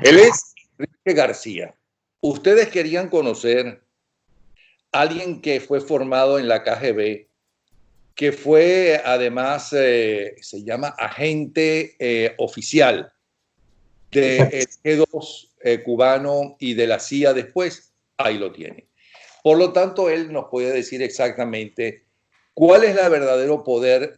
Él es Enrique García. Ustedes querían conocer a alguien que fue formado en la KGB, que fue además, se llama agente oficial del G2 cubano y de la CIA después. Ahí lo tiene. Por lo tanto, él nos puede decir exactamente cuál es el verdadero poder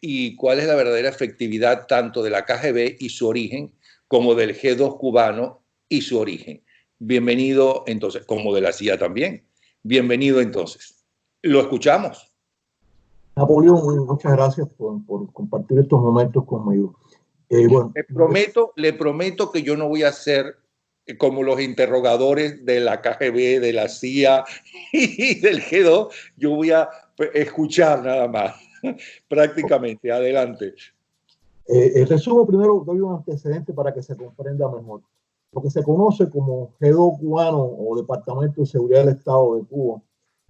y cuál es la verdadera efectividad tanto de la KGB y su origen, como del G2 cubano y su origen. Bienvenido entonces, como de la CIA también. Bienvenido entonces. Lo escuchamos. Napoleón, muchas gracias por compartir estos momentos conmigo. Bueno, le prometo que yo no voy a ser como los interrogadores de la KGB, de la CIA y del G2. Yo voy a escuchar nada más, prácticamente. Adelante. Resumo primero, doy un antecedente para que se comprenda mejor. Lo que se conoce como G2 cubano o Departamento de Seguridad del Estado de Cuba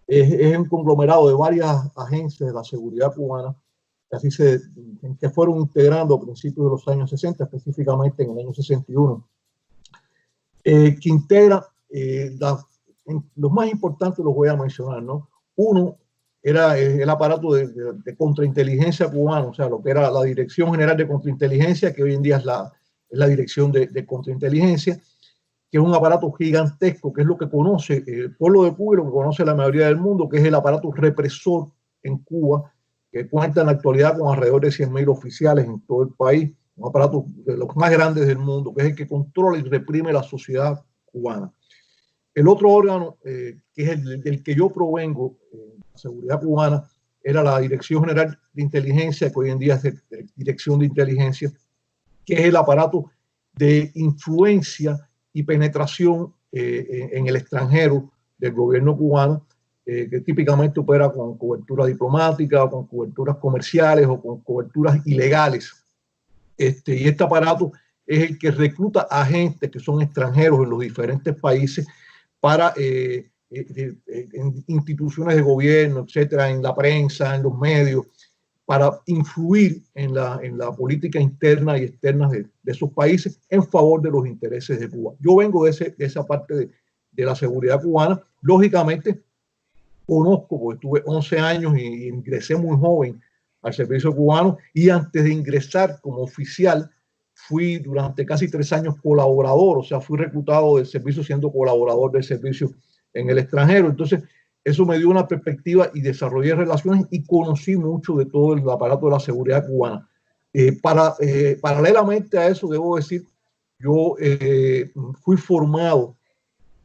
es un conglomerado de varias agencias de la seguridad cubana que fueron integrando a principios de los años 60, específicamente en el año 61, que integra los más importantes los voy a mencionar, ¿no? Uno era el aparato de contrainteligencia cubano, o sea, lo que era la Dirección General de Contrainteligencia, que hoy en día es la Dirección de Contrainteligencia, que es un aparato gigantesco, que es lo que conoce el pueblo de Cuba y lo que conoce la mayoría del mundo, que es el aparato represor en Cuba, que cuenta en la actualidad con alrededor de 100.000 oficiales en todo el país, un aparato de los más grandes del mundo, que es el que controla y reprime la sociedad cubana. El otro órgano, que es el que yo provengo, la seguridad cubana, era la Dirección General de Inteligencia, que hoy en día es Dirección de Inteligencia, que es el aparato de influencia y penetración en el extranjero del gobierno cubano, que típicamente opera con cobertura diplomática, con coberturas comerciales o con coberturas ilegales. Y este aparato es el que recluta agentes que son extranjeros en los diferentes países para en instituciones de gobierno, etcétera, en la prensa, en los medios, para influir en la política interna y externa de esos países en favor de los intereses de Cuba. Yo vengo de esa parte de la seguridad cubana. Lógicamente, conozco, porque tuve 11 años y ingresé muy joven al servicio cubano, y antes de ingresar como oficial, fui durante casi 3 años colaborador, o sea, fui reclutado del servicio siendo colaborador del servicio en el extranjero. Entonces, eso me dio una perspectiva y desarrollé relaciones y conocí mucho de todo el aparato de la seguridad cubana. Paralelamente a eso, debo decir, yo fui formado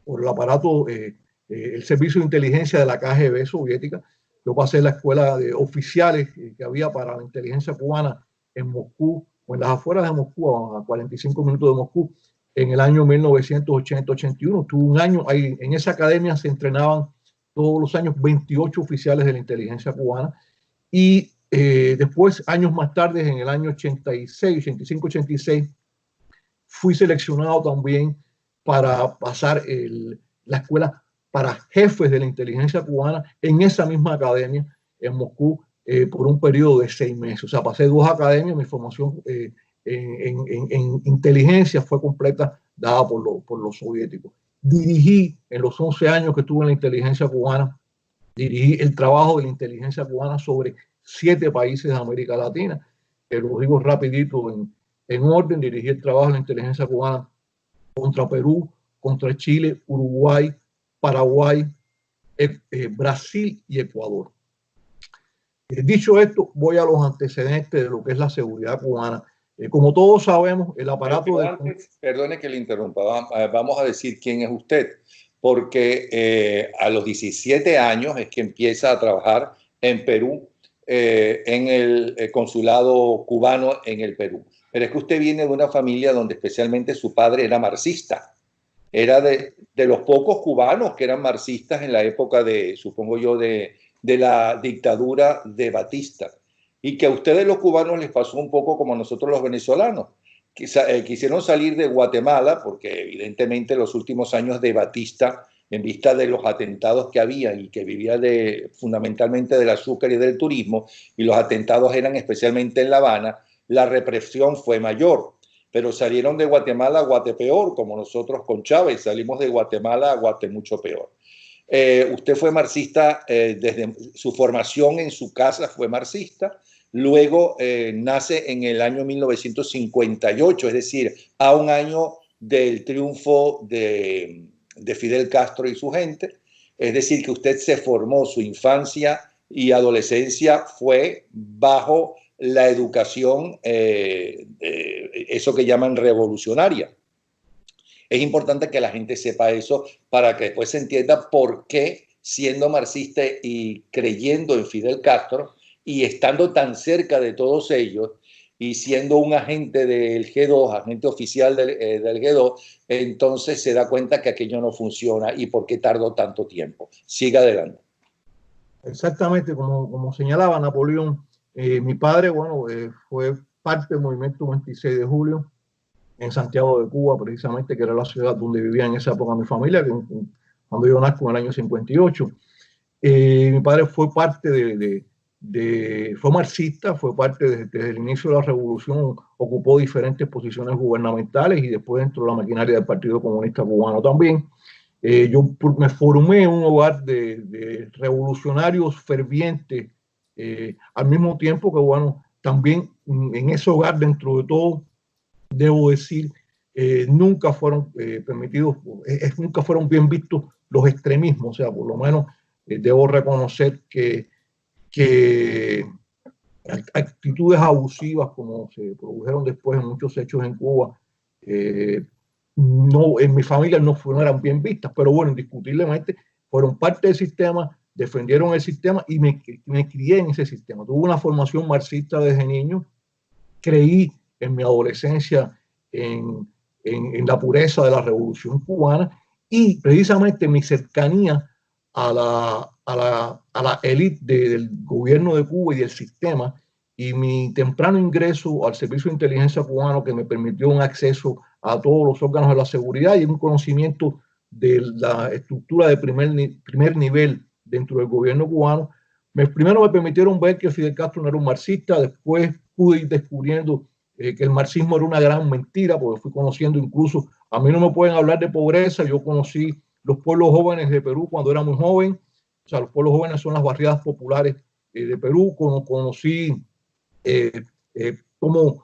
por el aparato, el servicio de inteligencia de la KGB soviética. Yo pasé la escuela de oficiales que había para la inteligencia cubana en Moscú, o en las afueras de Moscú, a 45 minutos de Moscú, en el año 1980-81. Tuve un año ahí. En esa academia se entrenaban todos los años 28 oficiales de la inteligencia cubana, y después, años más tarde, en el año 86, 85, 86, fui seleccionado también para pasar la escuela para jefes de la inteligencia cubana en esa misma academia en Moscú por un periodo de 6 meses. O sea, pasé 2 academias, mi formación en inteligencia fue completa, dada por los soviéticos. Dirigí en los 11 años que estuve en la inteligencia cubana, dirigí el trabajo de la inteligencia cubana sobre 7 países de América Latina. Lo digo rapidito en orden. Dirigí el trabajo de la inteligencia cubana contra Perú, contra Chile, Uruguay, Paraguay, Brasil y Ecuador. Dicho esto, voy a los antecedentes de lo que es la seguridad cubana. Como todos sabemos, el aparato Perdone que le interrumpa, vamos a decir quién es usted, porque a los 17 años es que empieza a trabajar en Perú, en el consulado cubano en el Perú. Pero es que usted viene de una familia donde especialmente su padre era marxista. Era de los pocos cubanos que eran marxistas en la época supongo yo, de la dictadura de Batista. Y que a ustedes los cubanos les pasó un poco como a nosotros los venezolanos. Quisieron salir de Guatemala porque evidentemente los últimos años de Batista, en vista de los atentados que había y que vivía fundamentalmente del azúcar y del turismo, y los atentados eran especialmente en La Habana, la represión fue mayor. pero salieron de Guatemala a Guatepeor, como nosotros con Chávez, salimos de Guatemala a Guatemucho peor. Usted fue marxista desde su formación en su casa, fue marxista. Luego nace en el año 1958, es decir, a un año del triunfo de Fidel Castro y su gente. Es decir, que usted se formó, su infancia y adolescencia fue bajo la educación, eso que llaman revolucionaria. Es importante que la gente sepa eso para que después se entienda por qué, siendo marxista y creyendo en Fidel Castro y estando tan cerca de todos ellos y siendo un agente del G2, agente oficial del G2, entonces se da cuenta que aquello no funciona y por qué tardó tanto tiempo. Siga adelante. Exactamente, como señalaba Napoleón, mi padre, bueno, fue parte del movimiento 26 de julio en Santiago de Cuba, precisamente, que era la ciudad donde vivía en esa época mi familia, cuando yo nazco en el año 58. Mi padre fue parte fue marxista, fue parte desde el inicio de la revolución, ocupó diferentes posiciones gubernamentales y después dentro de la maquinaria del Partido Comunista Cubano también. Yo me formé en un hogar de revolucionarios fervientes, al mismo tiempo que, bueno, también en ese hogar, dentro de todo, debo decir, nunca fueron permitidos, nunca fueron bien vistos los extremismos. O sea, por lo menos debo reconocer que actitudes abusivas como se produjeron después en muchos hechos en Cuba, no, en mi familia no eran bien vistas, pero bueno, indiscutiblemente fueron parte del sistema, defendieron el sistema y me crié en ese sistema. Tuve una formación marxista desde niño, creí en mi adolescencia en la pureza de la revolución cubana y precisamente mi cercanía a la élite del gobierno de Cuba y del sistema y mi temprano ingreso al servicio de inteligencia cubano, que me permitió un acceso a todos los órganos de la seguridad y un conocimiento de la estructura de primer nivel dentro del gobierno cubano. Primero me permitieron ver que Fidel Castro no era un marxista, después pude ir descubriendo que el marxismo era una gran mentira, porque fui conociendo incluso, a mí no me pueden hablar de pobreza, yo conocí los pueblos jóvenes de Perú cuando era muy joven, o sea, los pueblos jóvenes son las barriadas populares de Perú, conocí cómo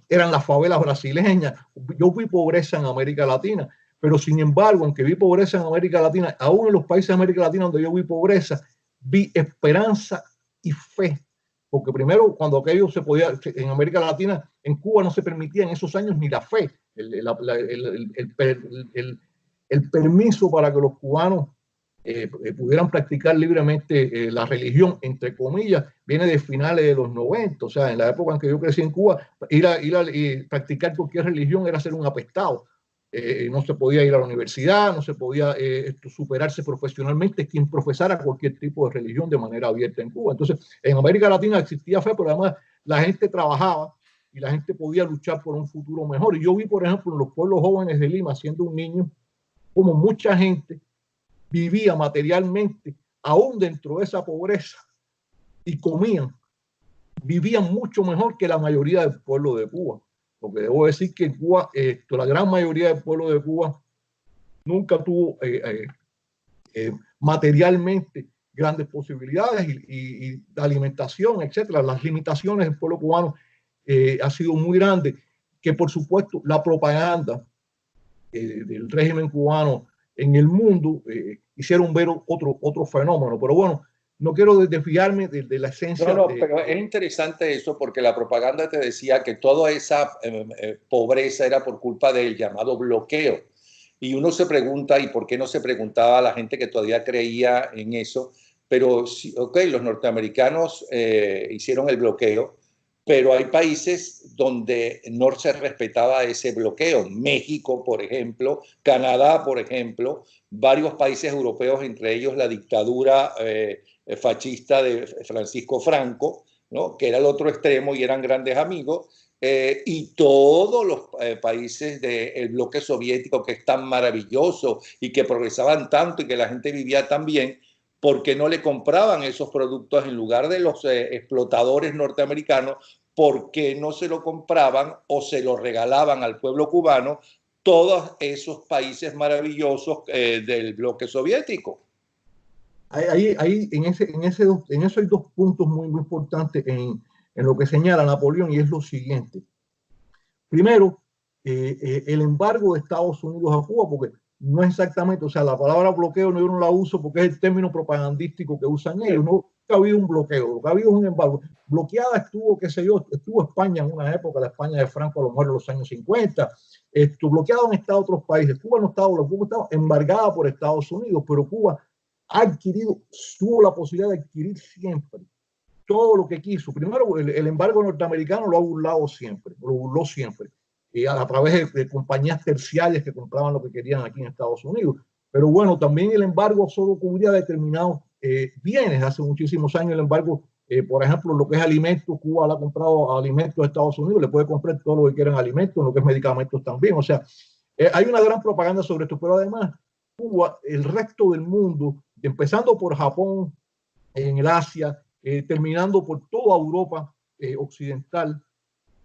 eran las favelas brasileñas. Yo vi pobreza en América Latina, pero sin embargo, aunque vi pobreza en América Latina, aún en los países de América Latina donde yo vi pobreza, vi esperanza y fe. Porque primero, cuando aquello se podía, en América Latina, en Cuba no se permitía en esos años ni la fe, el permiso para que los cubanos pudieran practicar libremente la religión, entre comillas, viene de finales de los 90. O sea, en la época en que yo crecí en Cuba, ir a practicar cualquier religión era ser un apestado. No se podía ir a la universidad, no se podía superarse profesionalmente quien profesara cualquier tipo de religión de manera abierta en Cuba. Entonces, en América Latina existía fe, pero además la gente trabajaba y la gente podía luchar por un futuro mejor. Y yo vi, por ejemplo, en los pueblos jóvenes de Lima, siendo un niño, como mucha gente vivía materialmente, aún dentro de esa pobreza, y vivían mucho mejor que la mayoría del pueblo de Cuba. Porque debo decir que en Cuba, la gran mayoría del pueblo de Cuba nunca tuvo materialmente grandes posibilidades y de alimentación, etcétera. Las limitaciones del pueblo cubano ha sido muy grande, que por supuesto la propaganda del régimen cubano en el mundo hicieron ver otro fenómeno. Pero bueno, no quiero desviarme de la esencia. No, pero es interesante eso porque la propaganda te decía que toda esa pobreza era por culpa del llamado bloqueo. Y uno se pregunta, ¿y por qué no se preguntaba a la gente que todavía creía en eso? Pero, ok, los norteamericanos hicieron el bloqueo, pero hay países donde no se respetaba ese bloqueo. México, por ejemplo, Canadá, por ejemplo, varios países europeos, entre ellos la dictadura fascista de Francisco Franco, ¿no? Que era el otro extremo y eran grandes amigos, y todos los países del bloque soviético, que es tan maravilloso y que progresaban tanto y que la gente vivía tan bien, ¿por qué no le compraban esos productos en lugar de los explotadores norteamericanos? ¿por qué no se lo compraban o se lo regalaban al pueblo cubano todos esos países maravillosos del bloque soviético? Ahí en eso hay dos puntos muy, muy importantes en lo que señala Napoleón, y es lo siguiente. Primero, el embargo de Estados Unidos a Cuba, porque no es exactamente, o sea, la palabra bloqueo yo no la uso porque es el término propagandístico que usan ellos. No ha habido un bloqueo, lo que ha habido es un embargo. Bloqueada estuvo, qué sé yo, estuvo España en una época, la España de Franco a lo mejor en los años 50, bloqueado han estado otros países. Cuba no estaba, Cuba estaba embargada por Estados Unidos, pero Cuba ha adquirido, tuvo la posibilidad de adquirir siempre todo lo que quiso. Primero, el embargo norteamericano lo ha burlado siempre, lo burló siempre, a través de compañías terciarias que compraban lo que querían aquí en Estados Unidos. Pero bueno, también el embargo solo cubría determinados bienes. Hace muchísimos años el embargo, por ejemplo, lo que es alimentos, Cuba le ha comprado alimentos a Estados Unidos, le puede comprar todo lo que quieran alimentos, lo que es medicamentos también. O sea, hay una gran propaganda sobre esto, pero además Cuba, el resto del mundo, empezando por Japón, en el Asia, terminando por toda Europa occidental,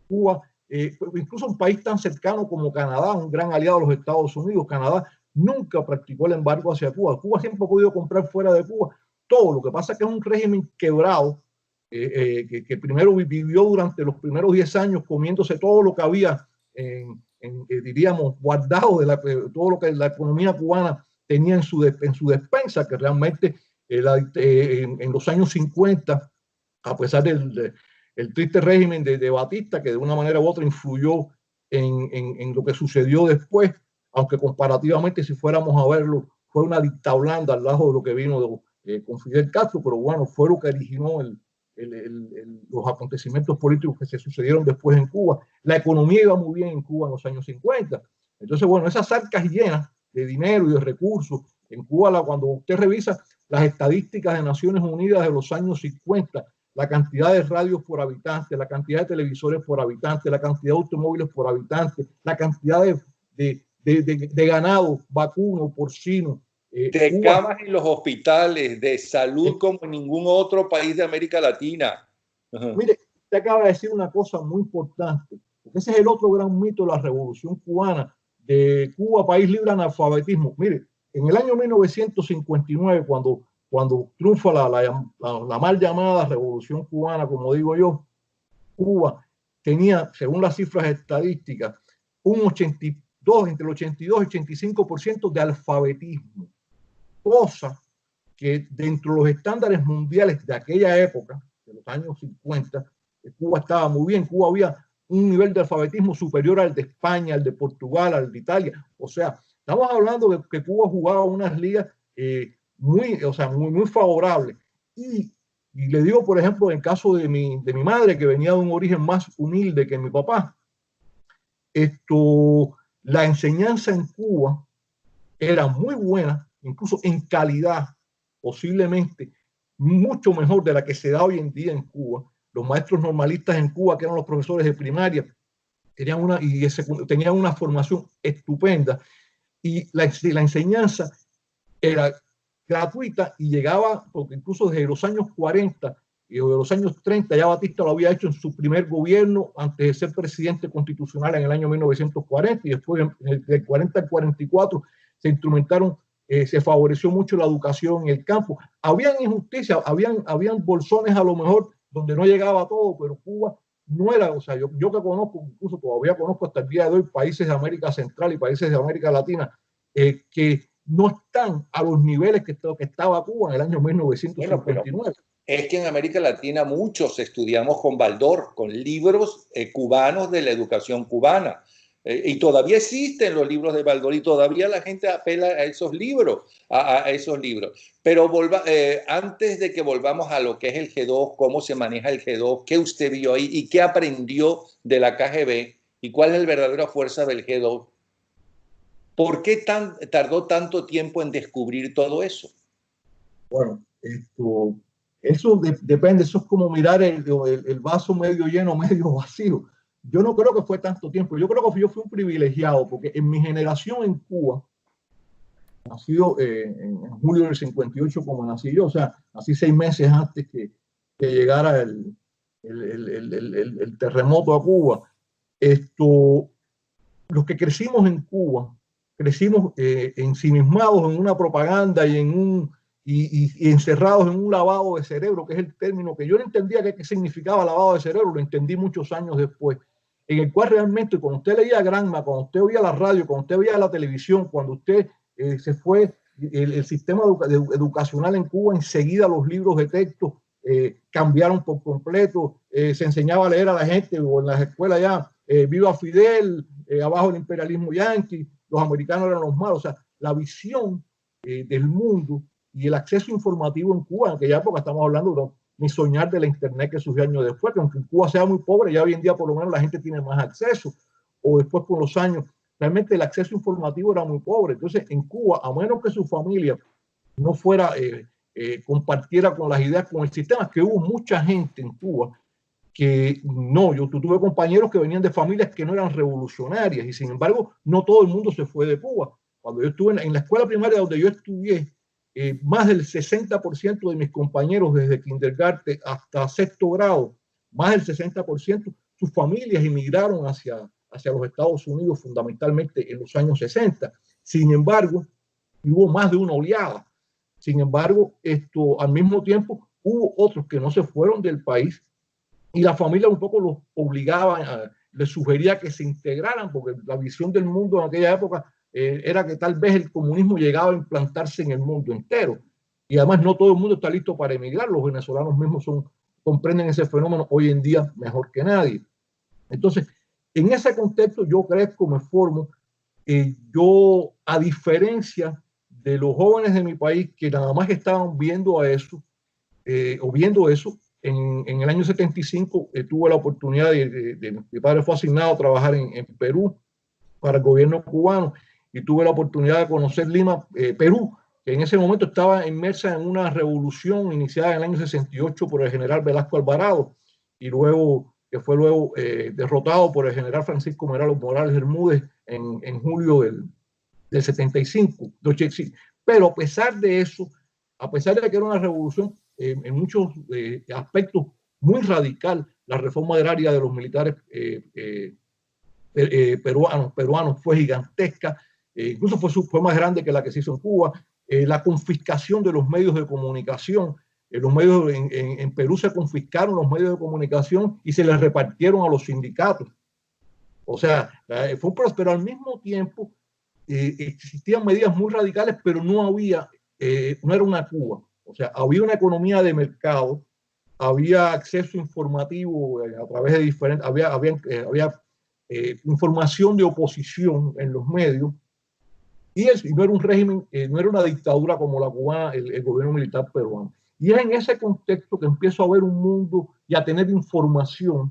Cuba, incluso un país tan cercano como Canadá, un gran aliado de los Estados Unidos, Canadá nunca practicó el embargo hacia Cuba. Cuba siempre ha podido comprar fuera de Cuba todo. Lo que pasa es que es un régimen quebrado, que primero vivió durante los primeros 10 años comiéndose todo lo que había, diríamos, guardado todo lo que la economía cubana tenía en su despensa, que realmente en los años 50, a pesar del el triste régimen de Batista, que de una manera u otra influyó en lo que sucedió después, aunque comparativamente, si fuéramos a verlo, fue una dicta blanda al lado de lo que vino con Fidel Castro, pero bueno, fue lo que originó los acontecimientos políticos que se sucedieron después en Cuba. La economía iba muy bien en Cuba en los años 50. Entonces, bueno, esas arcas llenas de dinero y de recursos en Cuba, cuando usted revisa las estadísticas de Naciones Unidas de los años 50, la cantidad de radios por habitante, la cantidad de televisores por habitante, la cantidad de automóviles por habitante, la cantidad de ganado vacuno, porcino. De Cuba, camas en los hospitales, de salud como en ningún otro país de América Latina. Mire, usted acaba de decir una cosa muy importante, porque ese es el otro gran mito de la Revolución Cubana, de Cuba, país libre de analfabetismo. Mire, en el año 1959, cuando triunfa la mal llamada Revolución Cubana, como digo yo, Cuba tenía, según las cifras estadísticas, un 82, entre el 82 y 85% de alfabetismo, cosa que dentro de los estándares mundiales de aquella época, de los años 50, Cuba estaba muy bien. Cuba había un nivel de alfabetismo superior al de España, al de Portugal, al de Italia. O sea, estamos hablando de que Cuba jugaba unas ligas muy favorables. Y le digo, por ejemplo, en el caso de mi madre, que venía de un origen más humilde que mi papá, la enseñanza en Cuba era muy buena, incluso en calidad, posiblemente mucho mejor de la que se da hoy en día en Cuba. Los maestros normalistas en Cuba, que eran los profesores de primaria, tenían una formación estupenda, y la enseñanza era gratuita y llegaba, porque incluso desde los años 40 y de los años 30 ya Batista lo había hecho en su primer gobierno antes de ser presidente constitucional en el año 1940, y después del 40 al 44 se instrumentaron, se favoreció mucho la educación en el campo. Habían injusticias, habían bolsones a lo mejor donde no llegaba todo, pero Cuba no era, o sea, yo que conozco, incluso todavía conozco hasta el día de hoy países de América Central y países de América Latina que no están a los niveles que estaba Cuba en el año 1959. Bueno, es que en América Latina muchos estudiamos con Baldor, con libros cubanos de la educación cubana. Y todavía existen los libros de Baldor y todavía la gente apela a esos libros, a esos libros. Pero antes de que volvamos a lo que es el G2, cómo se maneja el G2, qué usted vio ahí y qué aprendió de la KGB y cuál es la verdadera fuerza del G2, ¿por qué tardó tanto tiempo en descubrir todo eso? Bueno, eso depende, eso es como mirar el vaso medio lleno, medio vacío. Yo no creo que fue tanto tiempo, yo creo que yo fui un privilegiado, porque en mi generación en Cuba, nacido en julio del 58 como nací yo, o sea, nací 6 meses antes que llegara el terremoto a Cuba, los que crecimos en Cuba, crecimos ensimismados en una propaganda y encerrados en un lavado de cerebro, que es el término que yo no entendía qué significaba lavado de cerebro, lo entendí muchos años después, en el cual realmente cuando usted leía Granma, cuando usted oía la radio, cuando usted veía la televisión, cuando usted se fue, el sistema educacional en Cuba, enseguida los libros de texto cambiaron por completo, se enseñaba a leer a la gente, o en las escuelas ya, viva Fidel, abajo el imperialismo yanqui, los americanos eran los malos, o sea, la visión del mundo y el acceso informativo en Cuba, en aquella época estamos hablando de ni soñar de la internet que surgió años después, que aunque en Cuba sea muy pobre, ya hoy en día por lo menos la gente tiene más acceso, o después con los años, realmente el acceso informativo era muy pobre. Entonces en Cuba, a menos que su familia no fuera, compartiera con las ideas, con el sistema, que hubo mucha gente en Cuba que no, yo tuve compañeros que venían de familias que no eran revolucionarias y sin embargo no todo el mundo se fue de Cuba. Cuando yo estuve en la escuela primaria donde yo estudié, más del 60% de mis compañeros desde kindergarten hasta sexto grado, más del 60%, sus familias emigraron hacia los Estados Unidos fundamentalmente en los años 60. Sin embargo, hubo más de una oleada. Sin embargo, al mismo tiempo hubo otros que no se fueron del país y la familia un poco los obligaba, les sugería que se integraran, porque la visión del mundo en aquella época era que tal vez el comunismo llegaba a implantarse en el mundo entero. Y además no todo el mundo está listo para emigrar, los venezolanos mismos comprenden ese fenómeno hoy en día mejor que nadie. Entonces, en ese contexto yo crezco, me formo, yo, a diferencia de los jóvenes de mi país que nada más estaban viendo a eso, o viendo eso, en el año 75 tuve la oportunidad mi padre fue asignado a trabajar en Perú para el gobierno cubano y tuve la oportunidad de conocer Lima, Perú, que en ese momento estaba inmersa en una revolución iniciada en el año 68 por el general Velasco Alvarado y luego que fue luego derrotado por el general Francisco Morales Bermúdez en julio del 75. Pero a pesar de eso, a pesar de que era una revolución en muchos aspectos muy radical, la reforma agraria de los militares peruanos fue gigantesca, incluso fue más grande que la que se hizo en Cuba. La confiscación de los medios de comunicación, los medios en Perú se confiscaron los medios de comunicación y se les repartieron a los sindicatos. O sea, fue un proceso, pero al mismo tiempo existían medidas muy radicales, pero no había, no era una Cuba. O sea, había una economía de mercado, había acceso informativo a través de diferentes, había información de oposición en los medios, y no era un régimen, no era una dictadura como la cubana, el gobierno militar peruano. Y es en ese contexto que empiezo a ver un mundo y a tener información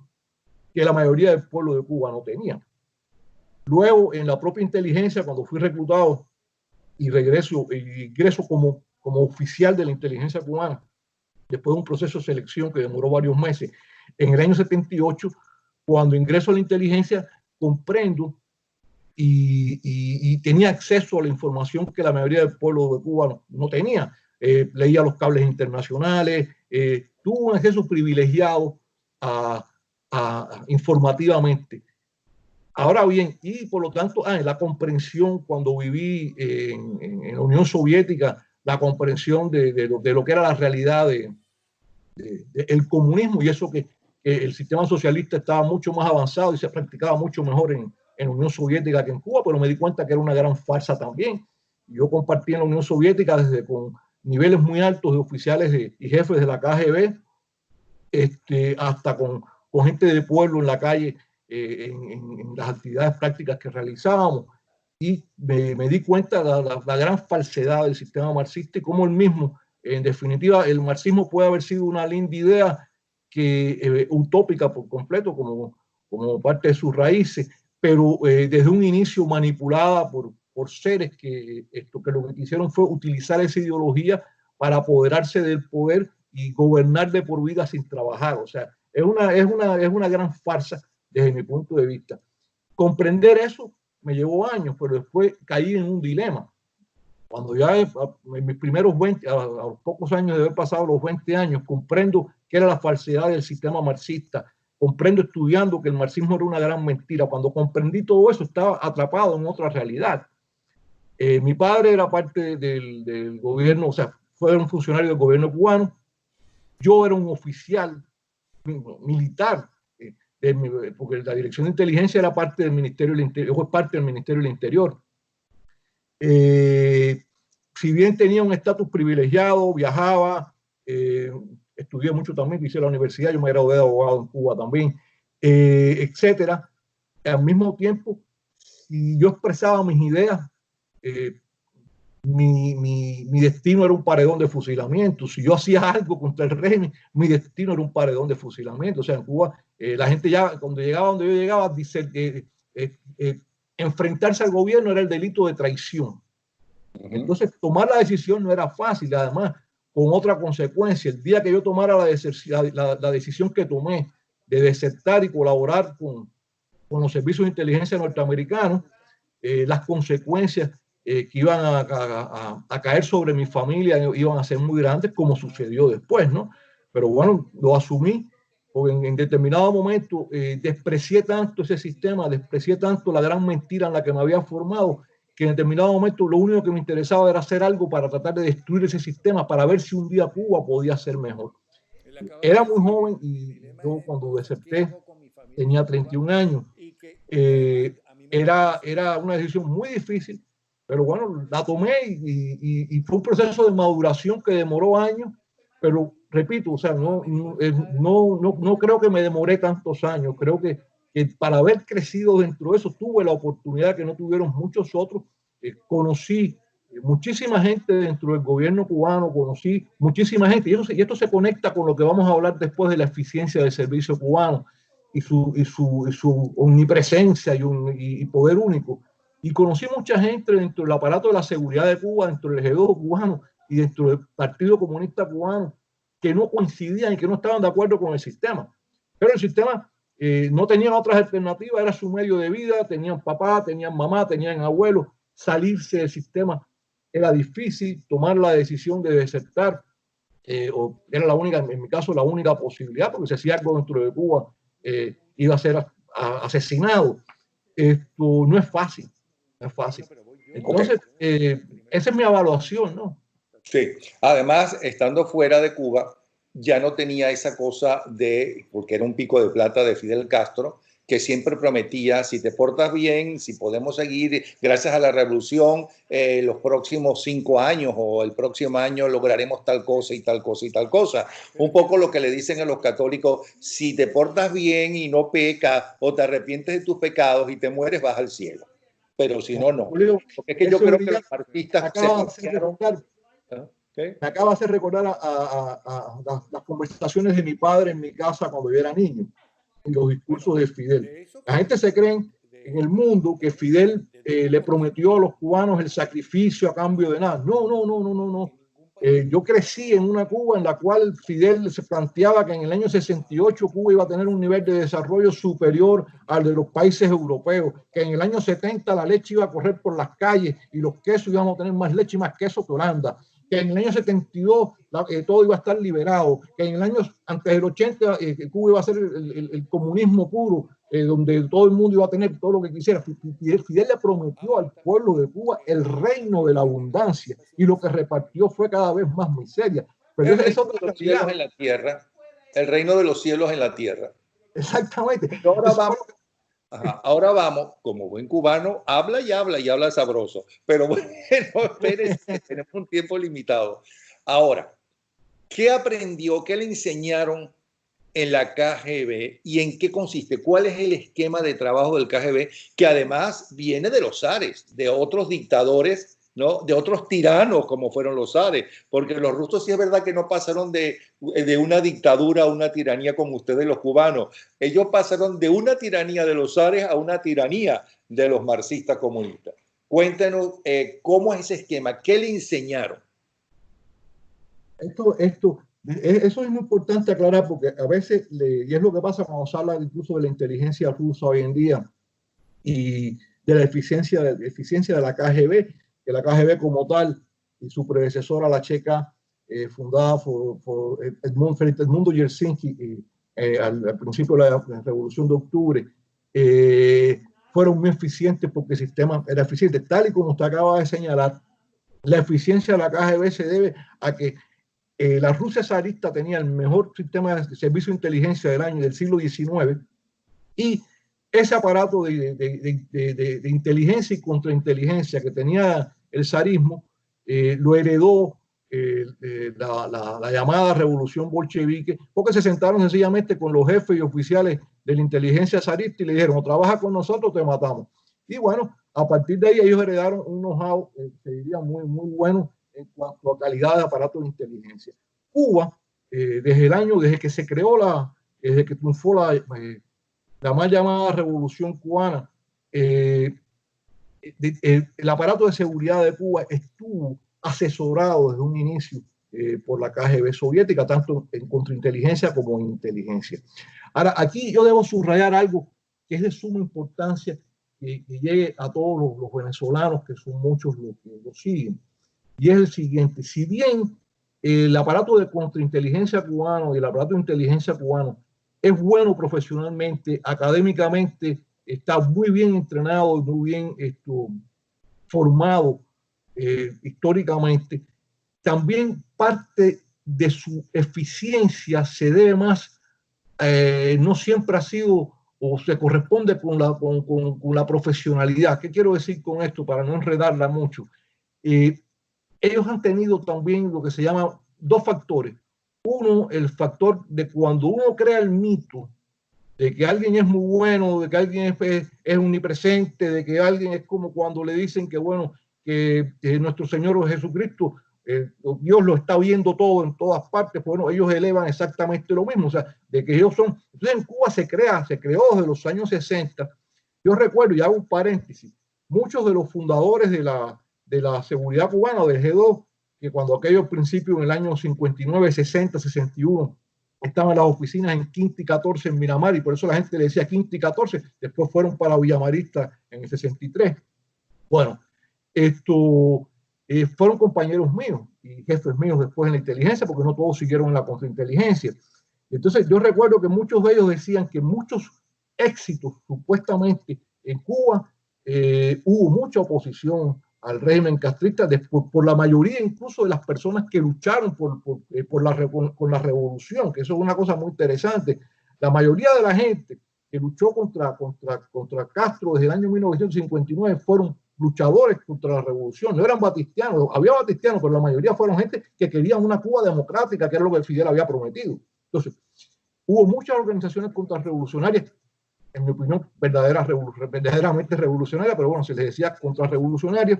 que la mayoría del pueblo de Cuba no tenía. Luego, en la propia inteligencia, cuando fui reclutado y ingreso como oficial de la inteligencia cubana, después de un proceso de selección que demoró varios meses, en el año 78, cuando ingreso a la inteligencia, comprendo y tenía acceso a la información que la mayoría del pueblo de Cuba no tenía. Leía los cables internacionales, tuvo un acceso privilegiado informativamente. Ahora bien, y por lo tanto, la comprensión cuando viví en la Unión Soviética, la comprensión de lo que era la realidad del comunismo y eso que el sistema socialista estaba mucho más avanzado y se practicaba mucho mejor en la Unión Soviética que en Cuba, pero me di cuenta que era una gran farsa también. Yo compartí en la Unión Soviética desde con niveles muy altos de oficiales y jefes de la KGB, hasta con gente de pueblo en la calle, en las actividades prácticas que realizábamos, y me di cuenta de la gran falsedad del sistema marxista y cómo el mismo, en definitiva, el marxismo puede haber sido una linda idea utópica por completo como parte de sus raíces, pero desde un inicio manipulada por seres que lo que quisieron fue utilizar esa ideología para apoderarse del poder y gobernar de por vida sin trabajar. O sea, es una gran farsa desde mi punto de vista. Comprender eso me llevó años, pero después caí en un dilema. Cuando ya en mis primeros 20, a los pocos años de haber pasado los 20 años, comprendo que era la falsedad del sistema marxista, comprendo estudiando que el marxismo era una gran mentira. Cuando comprendí todo eso, estaba atrapado en otra realidad. Mi padre era parte del gobierno, o sea, fue un funcionario del gobierno cubano. Yo era un oficial militar, porque la Dirección de Inteligencia era parte del Ministerio del Interior, fue parte del Ministerio del Interior. Si bien tenía un estatus privilegiado, viajaba, estudié mucho también, hice la universidad, yo me gradué de abogado en Cuba también, etcétera. Al mismo tiempo, si yo expresaba mis ideas, mi destino era un paredón de fusilamiento. Si yo hacía algo contra el régimen, mi destino era un paredón de fusilamiento. O sea, en Cuba, la gente ya, cuando llegaba donde yo llegaba, dice, enfrentarse al gobierno era el delito de traición. Entonces, tomar la decisión no era fácil, además, con otra consecuencia. El día que yo tomara la decisión que tomé de desertar y colaborar con los servicios de inteligencia norteamericanos, las consecuencias que iban a caer sobre mi familia iban a ser muy grandes, como sucedió después, ¿no? Pero bueno, lo asumí, porque en determinado momento desprecié tanto ese sistema, desprecié tanto la gran mentira en la que me había formado, que en determinado momento lo único que me interesaba era hacer algo para tratar de destruir ese sistema, para ver si un día Cuba podía ser mejor. Era muy joven y yo cuando deserté tenía 31 años. Era una decisión muy difícil, pero bueno, la tomé y fue un proceso de maduración que demoró años, pero repito, o sea, no creo que me demoré tantos años, creo que para haber crecido dentro de eso tuve la oportunidad que no tuvieron muchos otros. Conocí muchísima gente dentro del gobierno cubano, conocí muchísima gente, y esto se conecta con lo que vamos a hablar después de la eficiencia del servicio cubano y su omnipresencia y poder único. Y conocí mucha gente dentro del aparato de la seguridad de Cuba, dentro del ejército cubano y dentro del Partido Comunista Cubano, que no coincidían y que no estaban de acuerdo con el sistema. Pero el sistema no tenían otras alternativas, era su medio de vida, tenían papá, tenían mamá, tenían abuelos. Salirse del sistema era difícil, tomar la decisión de desertar, o era la única, en mi caso, la única posibilidad, porque si hacía algo dentro de Cuba, iba a ser asesinado. Esto no es fácil, no es fácil. Entonces, esa es mi evaluación, ¿no? Sí, además, estando fuera de Cuba, ya no tenía esa cosa porque era un pico de plata de Fidel Castro, que siempre prometía, si te portas bien, si podemos seguir, gracias a la revolución, los próximos 5 años o el próximo año lograremos tal cosa y tal cosa y tal cosa. Un poco lo que le dicen a los católicos, si te portas bien y no pecas o te arrepientes de tus pecados y te mueres, vas al cielo. Pero si no, no. Porque es que yo creo que los artistas me acaba de hacer recordar a las conversaciones de mi padre en mi casa cuando yo era niño y los discursos de Fidel. La gente se cree en el mundo que Fidel le prometió a los cubanos el sacrificio a cambio de nada. No. Yo crecí en una Cuba en la cual Fidel se planteaba que en el año 68 Cuba iba a tener un nivel de desarrollo superior al de los países europeos, que en el año 70 la leche iba a correr por las calles y los quesos íbamos a tener más leche y más queso que Holanda, que en el año 72 todo iba a estar liberado, que en el año antes del 80 Cuba iba a ser el comunismo puro, donde todo el mundo iba a tener todo lo que quisiera. Fidel le prometió al pueblo de Cuba el reino de la abundancia y lo que repartió fue cada vez más miseria. Pero el reino de los cielos en la tierra, el reino de los cielos en la tierra. Exactamente. Ahora vamos, como buen cubano, habla y habla sabroso. Pero bueno, espérense, tenemos un tiempo limitado. Ahora, ¿qué aprendió, qué le enseñaron en la KGB y en qué consiste? ¿Cuál es el esquema de trabajo del KGB? Que además viene de los zares, de otros dictadores, ¿no? De otros tiranos como fueron los zares, porque los rusos sí es verdad que no pasaron de una dictadura a una tiranía como ustedes los cubanos. Ellos pasaron de una tiranía de los zares a una tiranía de los marxistas comunistas. Cuéntanos cómo es ese esquema, qué le enseñaron. Eso es muy importante aclarar porque a veces, y es lo que pasa cuando se habla incluso de la inteligencia rusa hoy en día y de la eficiencia de la KGB, que la KGB como tal y su predecesora, la checa, fundada por Edmundo Yersinki al principio de la Revolución de Octubre, fueron muy eficientes porque el sistema era eficiente. Tal y como usted acaba de señalar, la eficiencia de la KGB se debe a que la Rusia zarista tenía el mejor sistema de servicio de inteligencia del siglo XIX, y ese aparato de inteligencia y contrainteligencia que tenía el zarismo lo heredó la llamada revolución bolchevique, porque se sentaron sencillamente con los jefes y oficiales de la inteligencia zarista y le dijeron: o trabaja con nosotros o te matamos. Y bueno, a partir de ahí ellos heredaron un know-how, se diría, muy bueno en cuanto a calidad de aparato de inteligencia. Cuba, desde que se creó desde que triunfó la mal llamada Revolución Cubana, el aparato de seguridad de Cuba estuvo asesorado desde un inicio por la KGB soviética, tanto en contrainteligencia como en inteligencia. Ahora, aquí yo debo subrayar algo que es de suma importancia que llegue a todos los venezolanos, que son muchos los que lo siguen, y es el siguiente: si bien el aparato de contrainteligencia cubano y el aparato de inteligencia cubano es bueno profesionalmente, académicamente, está muy bien entrenado, muy bien formado históricamente, también parte de su eficiencia se debe más, no siempre ha sido o se corresponde con la profesionalidad. ¿Qué quiero decir con esto para no enredarla mucho? Ellos han tenido también lo que se llama dos factores. Uno, el factor de cuando uno crea el mito de que alguien es muy bueno, de que alguien es omnipresente, de que alguien es como cuando le dicen que, bueno, que nuestro Señor Jesucristo, Dios lo está viendo todo en todas partes. Bueno, ellos elevan exactamente lo mismo, o sea, de que ellos son. Entonces en Cuba se creó desde los años 60. Yo recuerdo, y hago un paréntesis, muchos de los fundadores de la seguridad cubana, del G2, que cuando aquellos principios en el año 59, 60, 61, estaban en las oficinas en Quinta y 14 en Miramar, y por eso la gente le decía Quinta y 14, después fueron para Villamarista en el 63. Bueno, fueron compañeros míos y jefes míos después en la inteligencia, porque no todos siguieron en la contrainteligencia. Entonces yo recuerdo que muchos de ellos decían que muchos éxitos supuestamente en Cuba hubo mucha oposición al régimen castrista por la mayoría incluso de las personas que lucharon con la revolución, que eso es una cosa muy interesante. La mayoría de la gente que luchó contra Castro desde el año 1959 fueron luchadores contra la revolución, no eran batistianos, había batistianos, pero la mayoría fueron gente que querían una Cuba democrática, que era lo que Fidel había prometido. Entonces, hubo muchas organizaciones contrarrevolucionarias, en mi opinión, verdaderamente revolucionarias, pero bueno, se les decía contrarrevolucionarias.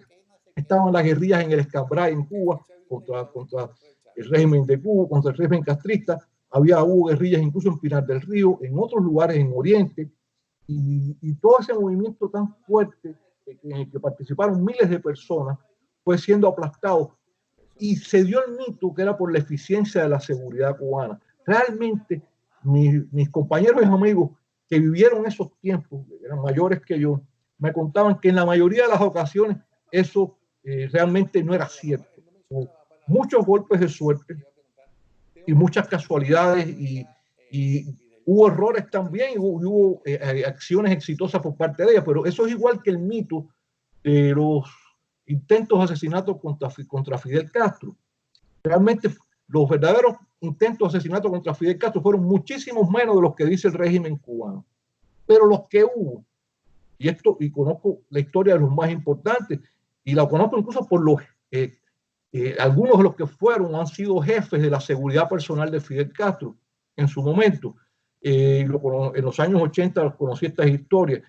Estaban las guerrillas en el Escambray, en Cuba, contra el régimen de Cuba, contra el régimen castrista. Hubo guerrillas incluso en Pinar del Río, en otros lugares en Oriente, y todo ese movimiento tan fuerte en el que participaron miles de personas fue siendo aplastado, y se dio el mito que era por la eficiencia de la seguridad cubana. Realmente mis compañeros y amigos que vivieron esos tiempos, eran mayores que yo, me contaban que en la mayoría de las ocasiones eso realmente no era cierto. Hubo muchos golpes de suerte y muchas casualidades, y hubo errores también, y hubo acciones exitosas por parte de ellas, pero eso es igual que el mito de los intentos de asesinato contra Fidel Castro. Realmente los verdaderos intentos de asesinato contra Fidel Castro fueron muchísimos menos de los que dice el régimen cubano. Pero los que hubo, y conozco la historia de los más importantes, y la conozco incluso por algunos de los que han sido jefes de la seguridad personal de Fidel Castro en su momento. En los años 80 conocí estas historias,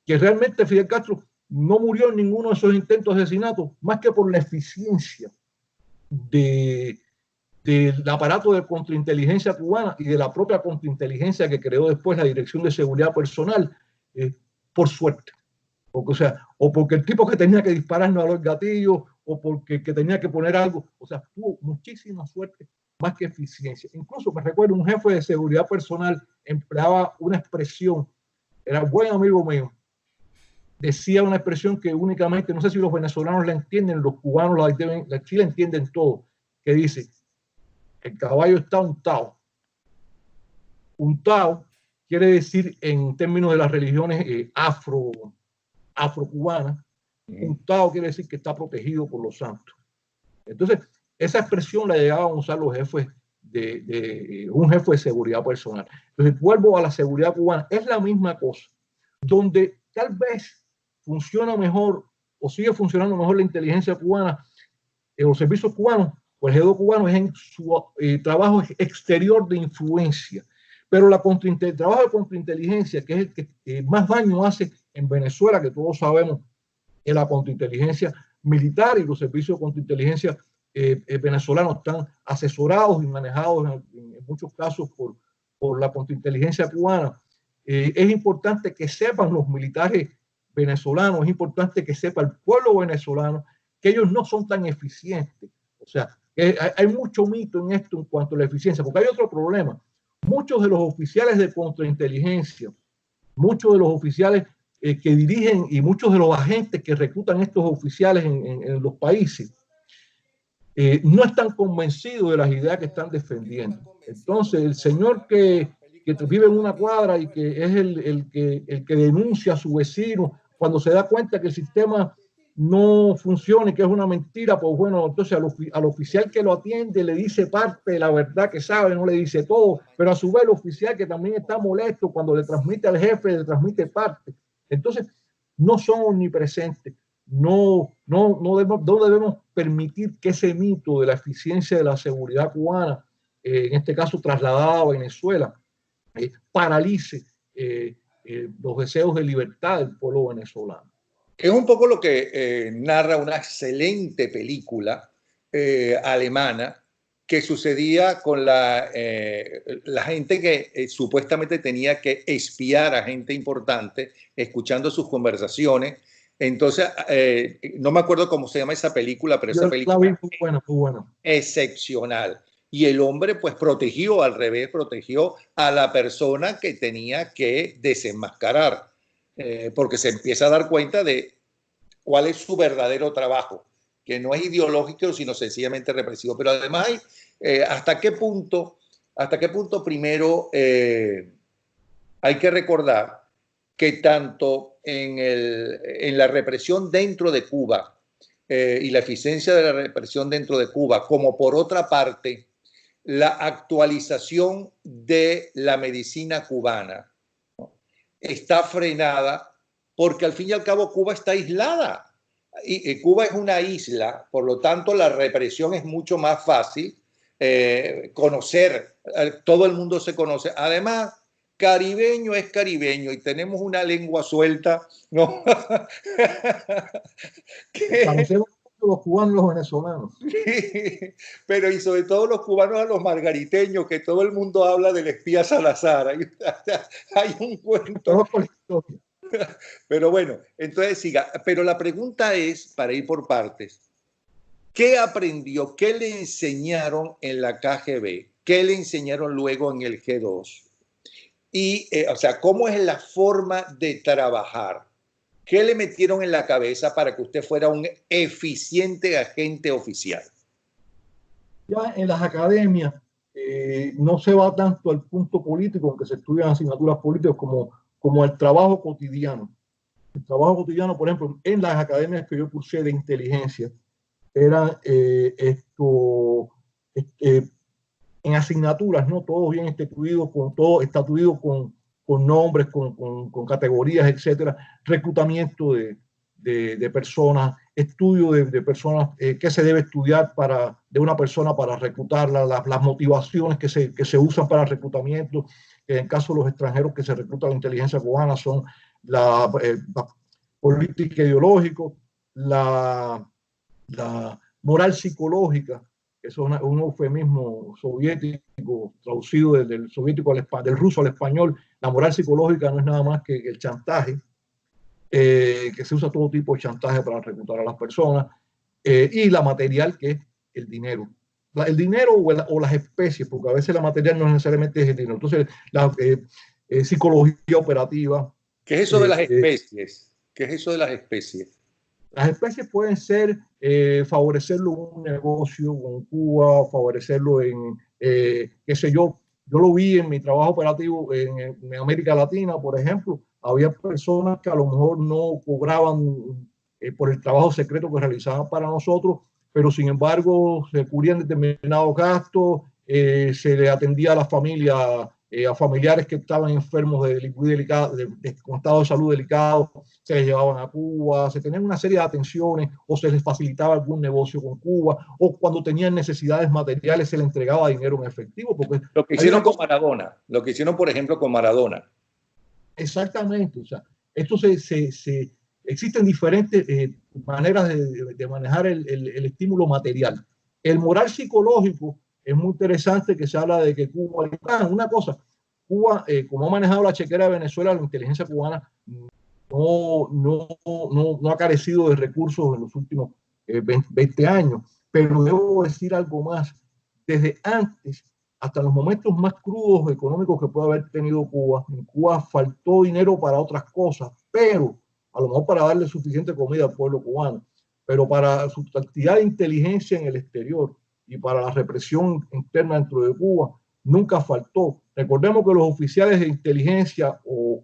que realmente Fidel Castro no murió en ninguno de esos intentos de asesinato, más que por la eficiencia del aparato de contrainteligencia cubana y de la propia contrainteligencia que creó después la Dirección de Seguridad Personal, por suerte. O porque el tipo que tenía que disparar no al gatillo, o porque que tenía que poner algo. O sea, tuvo muchísima suerte más que eficiencia. Incluso me recuerdo un jefe de seguridad personal empleaba una expresión, era buen amigo mío, decía una expresión que únicamente, no sé si los venezolanos la entienden, los cubanos sí la entienden todo, que dice, el caballo está untado. Untado quiere decir, en términos de las religiones afrocubanas, untado quiere decir que está protegido por los santos. Entonces, esa expresión la llegaban a usar los jefes un jefe de seguridad personal. Entonces, vuelvo a la seguridad cubana, es la misma cosa, donde tal vez funciona mejor o sigue funcionando mejor la inteligencia cubana, los servicios cubanos, o el G2 cubano es en su trabajo exterior de influencia. Pero el trabajo de contrainteligencia, que es el que más daño hace en Venezuela, que todos sabemos, es la contrainteligencia militar, y los servicios de contrainteligencia venezolanos están asesorados y manejados en muchos casos por la contrainteligencia cubana. Es importante que sepan los militares venezolanos, es importante que sepa el pueblo venezolano que ellos no son tan eficientes. O sea, hay mucho mito en esto en cuanto a la eficiencia, porque hay otro problema. Muchos de los oficiales de contrainteligencia, muchos de los oficiales que dirigen y muchos de los agentes que reclutan estos oficiales en los países no están convencidos de las ideas que están defendiendo. Entonces, el señor que vive en una cuadra y que es el que denuncia a su vecino, cuando se da cuenta que el sistema no funciona y que es una mentira, pues bueno, entonces al oficial que lo atiende le dice parte de la verdad que sabe, no le dice todo, pero a su vez el oficial que también está molesto cuando le transmite al jefe, le transmite parte. Entonces, no son omnipresentes. No debemos permitir que ese mito de la eficiencia de la seguridad cubana, en este caso trasladada a Venezuela, paralice los deseos de libertad del pueblo venezolano. Es un poco lo que narra una excelente película alemana que sucedía con la gente que supuestamente tenía que espiar a gente importante, escuchando sus conversaciones. Entonces, no me acuerdo cómo se llama esa película, pero esa película muy bueno. Excepcional. Y el hombre pues protegió, al revés, protegió a la persona que tenía que desenmascarar, porque se empieza a dar cuenta de cuál es su verdadero trabajo, que no es ideológico, sino sencillamente represivo. Pero además, ¿hasta qué punto primero hay que recordar que tanto en la represión dentro de Cuba y la eficiencia de la represión dentro de Cuba, como por otra parte, la actualización de la medicina cubana, ¿no?, está frenada porque al fin y al cabo Cuba está aislada. Y Cuba es una isla, por lo tanto la represión es mucho más fácil. Conocer, todo el mundo se conoce. Además, caribeño es caribeño y tenemos una lengua suelta, ¿no? Conocemos los cubanos y los venezolanos. Pero y sobre todo los cubanos a los margariteños, que todo el mundo habla del espía Salazar. Hay un cuento. Pero bueno, entonces siga. Pero la pregunta es, para ir por partes, ¿qué aprendió? ¿Qué le enseñaron en la KGB? ¿Qué le enseñaron luego en el G2? Y, o sea, ¿cómo es la forma de trabajar? ¿Qué le metieron en la cabeza para que usted fuera un eficiente agente oficial? Ya en las academias no se va tanto al punto político, aunque se estudian asignaturas políticas, como al trabajo cotidiano. El trabajo cotidiano, por ejemplo, en las academias que yo cursé de inteligencia, era en asignaturas, ¿no? Todos bien estatuidos, con nombres, con categorías, etcétera, reclutamiento de personas, estudio de personas, qué se debe estudiar de una persona para reclutarla, las motivaciones que se usan para el reclutamiento. En el caso de los extranjeros que se reclutan a la inteligencia cubana son la política ideológica, la moral psicológica, eso es un eufemismo soviético, traducido del soviético del ruso al español. La moral psicológica no es nada más que el chantaje, que se usa todo tipo de chantaje para reclutar a las personas, y la material, que es el dinero. El dinero o las especies, porque a veces la material no necesariamente es el dinero. Entonces, la psicología operativa. ¿Qué es eso de las especies? ¿Qué es eso de las especies? Las especies pueden ser favorecerlo en un negocio con Cuba, favorecerlo en, qué sé yo lo vi en mi trabajo operativo en América Latina, por ejemplo, había personas que a lo mejor no cobraban por el trabajo secreto que realizaban para nosotros, pero sin embargo se cubrían determinados gastos, se le atendía a la familia, a familiares que estaban enfermos con estado de salud delicado, se les llevaban a Cuba, se tenían una serie de atenciones o se les facilitaba algún negocio con Cuba o cuando tenían necesidades materiales se les entregaba dinero en efectivo. Porque lo que hicieron con Maradona, lo que hicieron por ejemplo con Maradona. Exactamente, o sea, esto existen diferentes maneras de manejar el estímulo material. El moral psicológico es muy interesante, que se habla de que Cuba, una cosa, Cuba, como ha manejado la chequera de Venezuela, la inteligencia cubana no ha carecido de recursos en los últimos 20 años, pero debo decir algo más, desde antes hasta los momentos más crudos económicos que puede haber tenido Cuba, en Cuba faltó dinero para otras cosas, pero a lo mejor para darle suficiente comida al pueblo cubano, pero para su actividad de inteligencia en el exterior y para la represión interna dentro de Cuba, nunca faltó. Recordemos que los oficiales de inteligencia o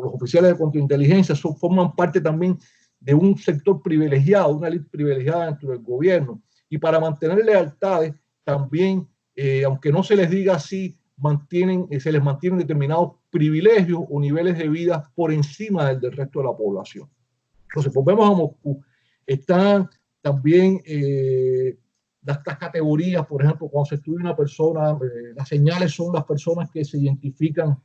los oficiales de contrainteligencia forman parte también de un sector privilegiado, una élite privilegiada dentro del gobierno. Y para mantener lealtades, también, aunque no se les diga así, se les mantienen determinados privilegios o niveles de vida por encima del resto de la población. Entonces, volvemos a Moscú. Están también estas categorías, por ejemplo, cuando se estudia una persona, las señales son las personas que se identifican,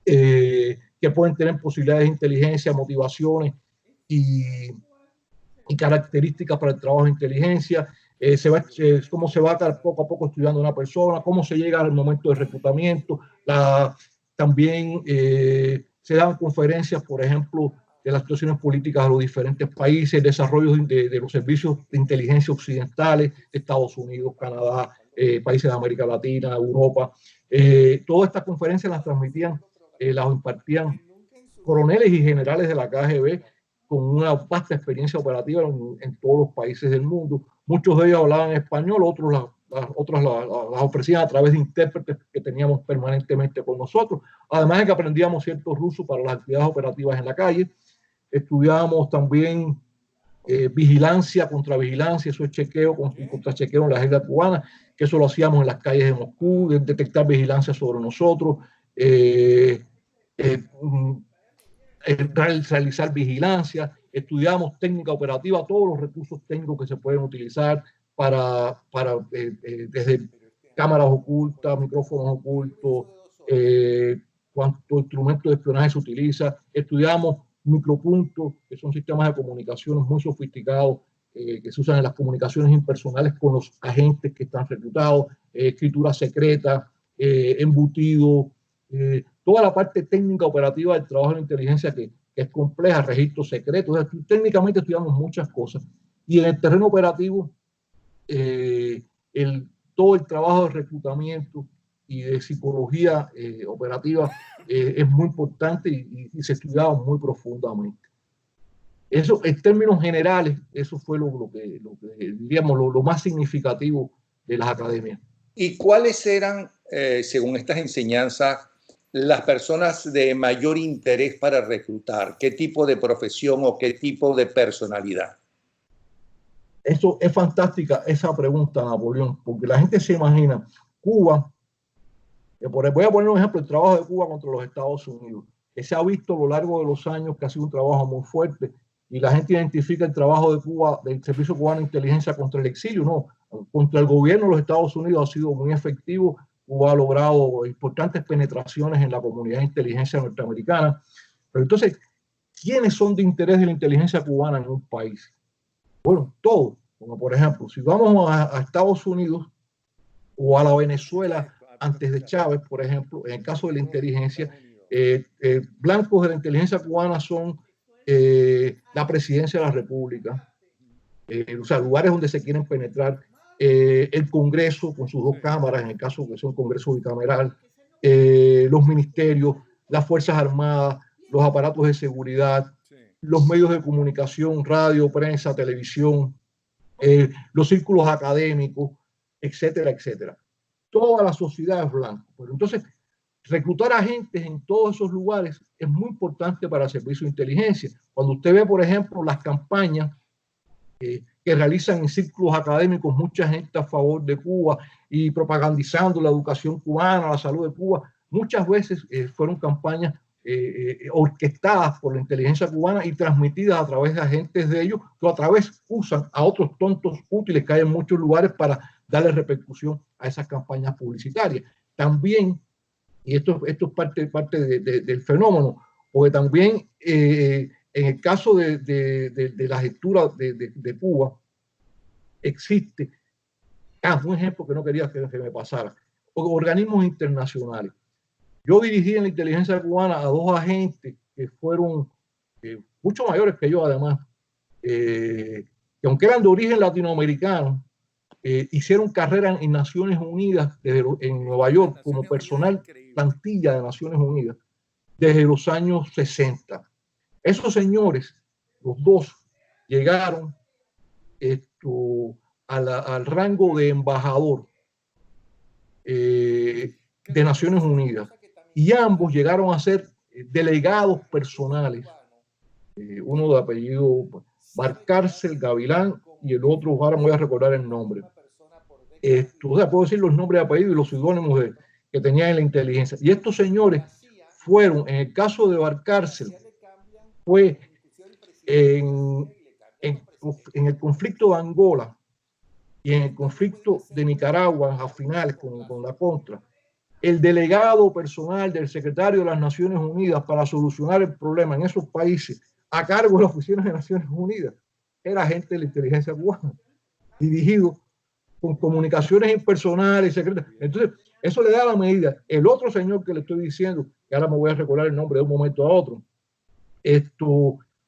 que pueden tener posibilidades de inteligencia, motivaciones y características para el trabajo de inteligencia. Cómo se va poco a poco estudiando una persona, cómo se llega al momento de reclutamiento. También se dan conferencias, por ejemplo, de las situaciones políticas de los diferentes países, desarrollo de los servicios de inteligencia occidentales, Estados Unidos, Canadá, países de América Latina, Europa. Todas estas conferencias las transmitían, las impartían coroneles y generales de la KGB con una vasta experiencia operativa en todos los países del mundo. Muchos de ellos hablaban español, otros las ofrecían a través de intérpretes que teníamos permanentemente con nosotros. Además de que aprendíamos cierto ruso para las actividades operativas en la calle. Estudiábamos también vigilancia, contravigilancia, eso es chequeo y contrachequeo en la isla cubana, que eso lo hacíamos en las calles de Moscú, de detectar vigilancia sobre nosotros, realizar vigilancia, estudiamos técnica operativa, todos los recursos técnicos que se pueden utilizar desde cámaras ocultas, micrófonos ocultos, cuántos instrumentos de espionaje se utiliza. Estudiamos micropuntos, que son sistemas de comunicaciones muy sofisticados, que se usan en las comunicaciones impersonales con los agentes que están reclutados, escritura secreta, embutido, toda la parte técnica operativa del trabajo de la inteligencia que es compleja, registros secretos. O sea, técnicamente estudiamos muchas cosas. Y en el terreno operativo, todo el trabajo de reclutamiento y de psicología operativa es muy importante y se estudiaba muy profundamente. Eso, en términos generales, eso fue lo que diríamos, lo más significativo de las academias. ¿Y cuáles eran, según estas enseñanzas, las personas de mayor interés para reclutar? ¿Qué tipo de profesión o qué tipo de personalidad? Eso es fantástica esa pregunta, Napoleón, porque la gente se imagina Cuba. Voy a poner un ejemplo, el trabajo de Cuba contra los Estados Unidos, que se ha visto a lo largo de los años que ha sido un trabajo muy fuerte, y la gente identifica el trabajo de Cuba, del Servicio Cubano de Inteligencia contra el exilio. No, contra el gobierno de los Estados Unidos ha sido muy efectivo. Cuba ha logrado importantes penetraciones en la comunidad de inteligencia norteamericana. Pero entonces, ¿quiénes son de interés de la inteligencia cubana en un país? Bueno, todos. Como por ejemplo, si vamos a Estados Unidos o a la Venezuela antes de Chávez, por ejemplo, en el caso de la inteligencia, blancos de la inteligencia cubana son la presidencia de la República, o sea, lugares donde se quieren penetrar, el Congreso con sus dos cámaras, en el caso que es un Congreso bicameral, los ministerios, las Fuerzas Armadas, los aparatos de seguridad, los medios de comunicación, radio, prensa, televisión, los círculos académicos, etcétera, etcétera. Toda la sociedad es blanca. Pero entonces, reclutar agentes en todos esos lugares es muy importante para el servicio de inteligencia. Cuando usted ve, por ejemplo, las campañas que realizan en círculos académicos mucha gente a favor de Cuba y propagandizando la educación cubana, la salud de Cuba, muchas veces fueron campañas orquestadas por la inteligencia cubana y transmitidas a través de agentes de ellos, que a través usan a otros tontos útiles que hay en muchos lugares para darle repercusión a esas campañas publicitarias. También, y esto es parte del fenómeno, porque también en el caso de la gestura de Cuba, existe, un ejemplo que no quería que me pasara, organismos internacionales. Yo dirigí en la inteligencia cubana a 2 agentes que fueron mucho mayores que yo, además, que aunque eran de origen latinoamericano, hicieron carrera en Naciones Unidas, en Nueva York, como personal plantilla de Naciones Unidas, desde los años 60. Esos señores, los 2, llegaron al rango de embajador de Naciones Unidas, y ambos llegaron a ser delegados personales, uno de apellido Valcárcel Gavilán y el otro, ahora me voy a recordar el nombre. O sea, puedo decir los nombres de apellido y los seudónimos que tenían en la inteligencia. Y estos señores fueron, en el caso de Valcárcel, fue en el conflicto de Angola y en el conflicto de Nicaragua a finales con la Contra, el delegado personal del secretario de las Naciones Unidas para solucionar el problema en esos países a cargo de las oficinas de Naciones Unidas era agente de la inteligencia cubana, dirigido con comunicaciones impersonales, secretas. Entonces, eso le da la medida. El otro señor que le estoy diciendo, que ahora me voy a recordar el nombre de un momento a otro,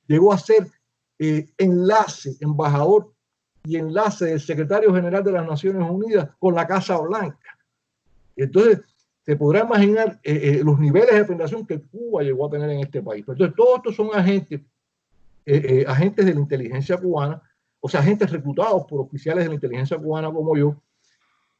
llegó a ser enlace, embajador y enlace del secretario general de las Naciones Unidas con la Casa Blanca. Entonces, se podrá imaginar los niveles de penetración que Cuba llegó a tener en este país. Entonces, todos estos son agentes de la inteligencia cubana, o sea, agentes reclutados por oficiales de la inteligencia cubana como yo,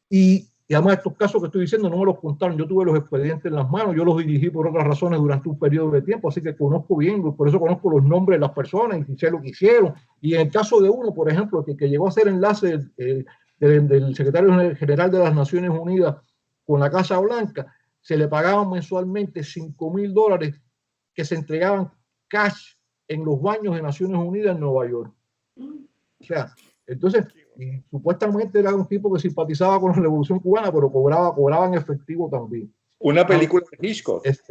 y además estos casos que estoy diciendo no me los contaron, yo tuve los expedientes en las manos, yo los dirigí por otras razones durante un periodo de tiempo, así que conozco bien, por eso conozco los nombres de las personas y sé lo que hicieron. Y en el caso de uno, por ejemplo, que llegó a ser enlace del secretario general de las Naciones Unidas con la Casa Blanca, se le pagaban mensualmente $5,000 que se entregaban cash en los baños de Naciones Unidas en Nueva York. O sea, entonces, y supuestamente era un tipo que simpatizaba con la Revolución Cubana, pero cobraba en efectivo también. Una película de Hitchcock. Es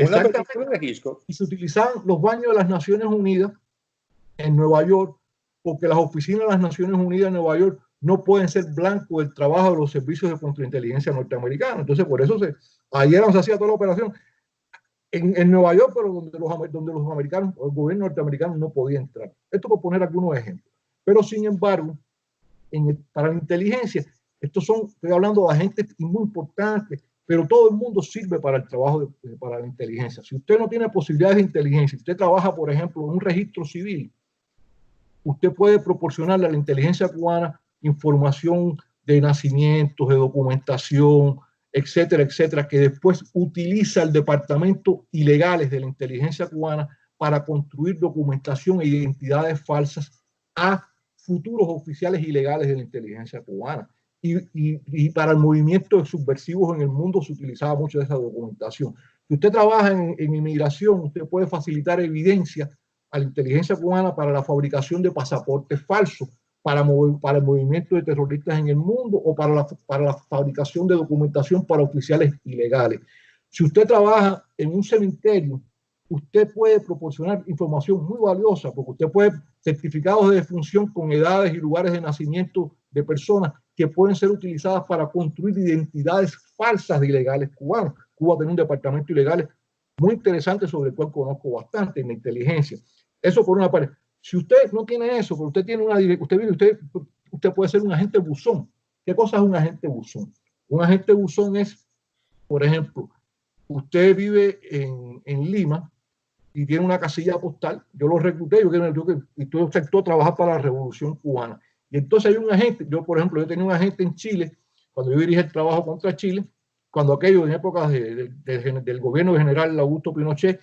una película de Hitchcock. Y se utilizaban los baños de las Naciones Unidas en Nueva York, porque las oficinas de las Naciones Unidas en Nueva York no pueden ser blanco del trabajo de los servicios de contrainteligencia norteamericanos. Entonces, por eso ahí era donde se hacía toda la operación. En Nueva York, pero donde los americanos, el gobierno norteamericano no podía entrar. Esto por poner algunos ejemplos. Pero, sin embargo, para la inteligencia, estoy hablando de agentes muy importantes, pero todo el mundo sirve para el trabajo para la inteligencia. Si usted no tiene posibilidades de inteligencia, usted trabaja, por ejemplo, en un registro civil, usted puede proporcionarle a la inteligencia cubana información de nacimientos, de documentación, etcétera, etcétera, que después utiliza el departamento ilegales de la inteligencia cubana para construir documentación e identidades falsas a futuros oficiales ilegales de la inteligencia cubana. Y para el movimiento de subversivos en el mundo se utilizaba mucho de esa documentación. Si usted trabaja en inmigración, usted puede facilitar evidencia a la inteligencia cubana para la fabricación de pasaportes falsos, para el movimiento de terroristas en el mundo o para la fabricación de documentación para oficiales ilegales. Si usted trabaja en un cementerio, usted puede proporcionar información muy valiosa, porque usted puede certificados de defunción con edades y lugares de nacimiento de personas que pueden ser utilizadas para construir identidades falsas de ilegales cubanos. Cuba tiene un departamento ilegal muy interesante sobre el cual conozco bastante en la inteligencia. Eso por una parte. Si usted no tiene eso, pero usted tiene usted puede ser un agente buzón. ¿Qué cosa es un agente buzón? Un agente buzón es, por ejemplo, usted vive en Lima y tiene una casilla postal. Yo lo recluté, y todo aceptó trabajar para la Revolución Cubana. Y entonces hay un agente, yo por ejemplo, yo tenía un agente en Chile, cuando yo dirigí el trabajo contra Chile, cuando aquello en épocas del gobierno del general Augusto Pinochet,